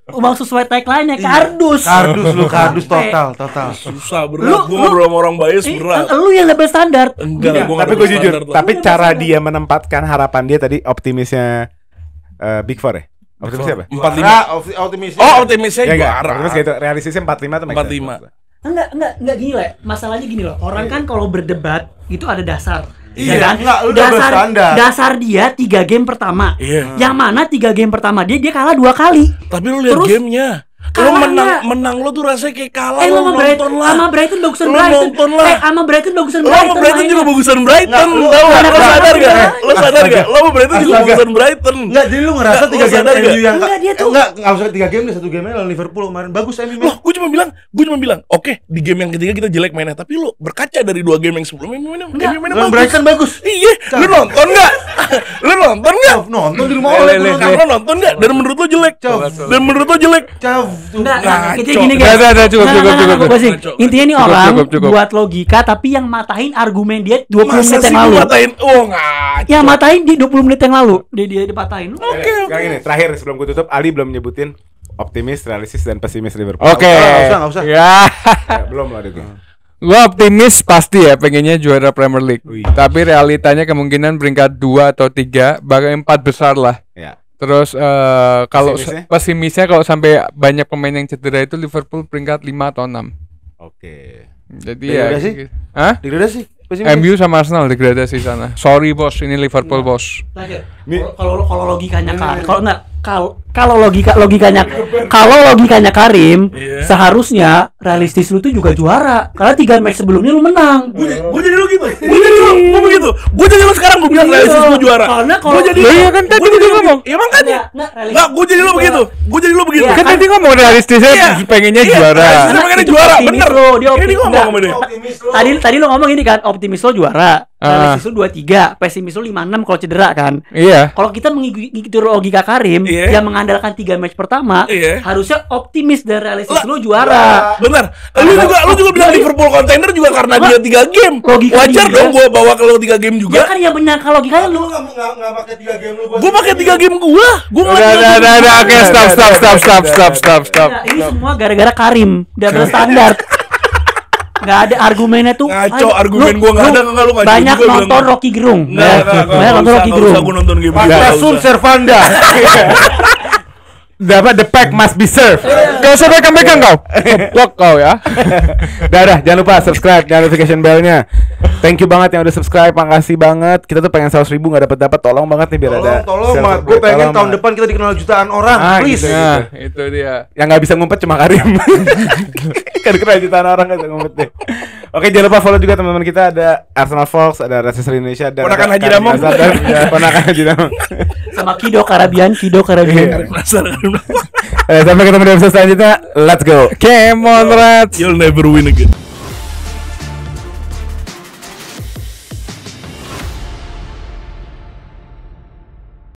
Uang sesuai tagline-nya kardus. Kardus total. Susah berat. Gue ngobrol sama orang bias berat. Lu yang double standar. Enggak, Tapi gue jujur, tapi cara dia menempatkan harapan dia tadi optimisnya Big Four ya? Optimisnya apa? 45. Optimisnya. Oh, optimisnya Ya enggak, juara. optimis kayak itu. Realistisnya 45 tuh make sense. 45. Enggak gini Le. Masalahnya gini loh. Orang kan kalau berdebat itu ada dasar. Iya, Ya kan? enggak, lu double standar. Dasar dia 3 game pertama. Iya. Yang mana 3 game pertama dia kalah 2 kali. Tapi lu lihat Terus, gamenya. Lu kalahnya. menang lu tuh rasanya kayak kalah. Lu Lu nonton lah. sama Brighton bagusan Lu Brighton. nonton lah. Sama Brighton bagusan Lo sama Brighton juga bagusan Brighton. Tahu enggak? Lo sadar enggak? Lo sadar enggak? Lo sama Brighton juga bagusan Brighton. Enggak, jadi lu ngerasa Enggak, 3 lu sadar game nggak? MU yang Enggak, dia tuh- enggak usah 3 game deh, 1 game lawan Liverpool kemarin bagus MU. Loh, gue cuma bilang, oke, di game yang ketiga kita jelek mainnya, tapi lu berkaca dari 2 game yang sebelumnya MU mainnya Lawan bagus. Brighton bagus. Iya, lu nonton enggak? Lu nonton enggak? Nonton di rumah oleh lu Karena nonton enggak? Dan menurut lo jelek. Dan menurut lo jelek. Enggak, Ngaco. intinya gini Udah, cukup. Gua sih. Ngaco. Intinya nih Cukup, orang cukup. buat logika tapi yang matahin argumen dia 20 Masa menit sih yang lu lalu. matain? Oh, ngaco. Yang matahin di 20 menit yang lalu. Dia dipatahin. Oke. Sekarang ini terakhir sebelum gue tutup, Ali belum nyebutin optimis, realistis dan pesimis Liverpool. Oke. Nggak usah. Ya. Ya, belum lah itu. Gua optimis pasti ya pengennya juara Premier League. Wih. Tapi realitanya kemungkinan peringkat 2 atau 3, bahkan 4 besar lah. Ya. Terus kalau Pesimisnya? pesimisnya kalau sampai banyak pemain yang cedera itu Liverpool peringkat 5 atau 6. Oke. Jadi ya Degradasi? gitu. Hah? Degradasi. MU sama Arsenal degradasi sana. Sorry bos, ini Liverpool bos. Kalau logikanya kan, kalau logikanya Karim, Iya. seharusnya realistis lu tuh juga juara. Karena 3 match sebelumnya lu menang. Gue jadi lo gitu. Gue begitu. Gue jadi lo sekarang gue bilang realistis gue juara. Karena kalau Gua jadi Loh, iya kan tadi gua jadi udah lo ngomong. Iya makanya. Enggak, gue jadi lo begitu. Gue jadi lo begitu. Iya, Kan tadi ngomong realistisnya Iya. pengennya Iya, juara. realistisnya pengennya juara, Optimis bener. lo, dia Ini optimis. ngomong Enggak. sama dia. Tadi lo ngomong ini kan, optimis lo juara. Realistis lo 23, pesimis lo 56 kalau cedera kan. Iya. Kalau kita mengikuti logika Karim Iya. yang mengandalkan 3 match pertama, Iya. harusnya optimis dan realistis Lah, lo juara. Benar. Lu juga bilang Liverpool contender juga karena dia 3 game. Logika Wajar dia. dong gue bawa ke lo 3 game Ya juga. kan yang benar kalau logikanya lu Enggak pakai 3 game lu buat. Gue pakai 3 game gue. Gue Udah, oke, stop. Ya, ini semua gara-gara Karim double standar. Nggak ada argumennya tuh. Ngaco, Ayo, argumen lu- gua nggak lu ada, nggak, lu ngaco banyak juga nonton bilang. Rocky Gerung. Enggak, Banyak nonton Rocky Gerung. gue nonton game. Pasun Servanda. Dapat the pack must be served. Gak usah pegang-pegang kau. Blok kau ya. Dah, jangan lupa subscribe, nyalain notification bell-nya. Thank you banget yang udah subscribe, makasih banget. Kita tuh pengen 100.000 nggak dapat, tolong banget nih biar ada. Tolong sales banget. Gue upgrade. pengen Tolong tahun banget. depan kita dikenal jutaan orang. Ah, Please. gitu. Nah, itu dia. Yang nggak bisa ngumpet cuma Karim. Kan kena jutaan orang nggak bisa ngumpet deh. Oke, jangan lupa follow juga teman-teman kita, ada Arsenal Fox, ada Manchester Indonesia, dan Ponakan ada Haji Karim Damong. Azhar dan Ponakan Haji Damong. Sama Kido Karabian. Sampai ketemu di episode selanjutnya. Let's go. Come on, Rats. You'll never win again.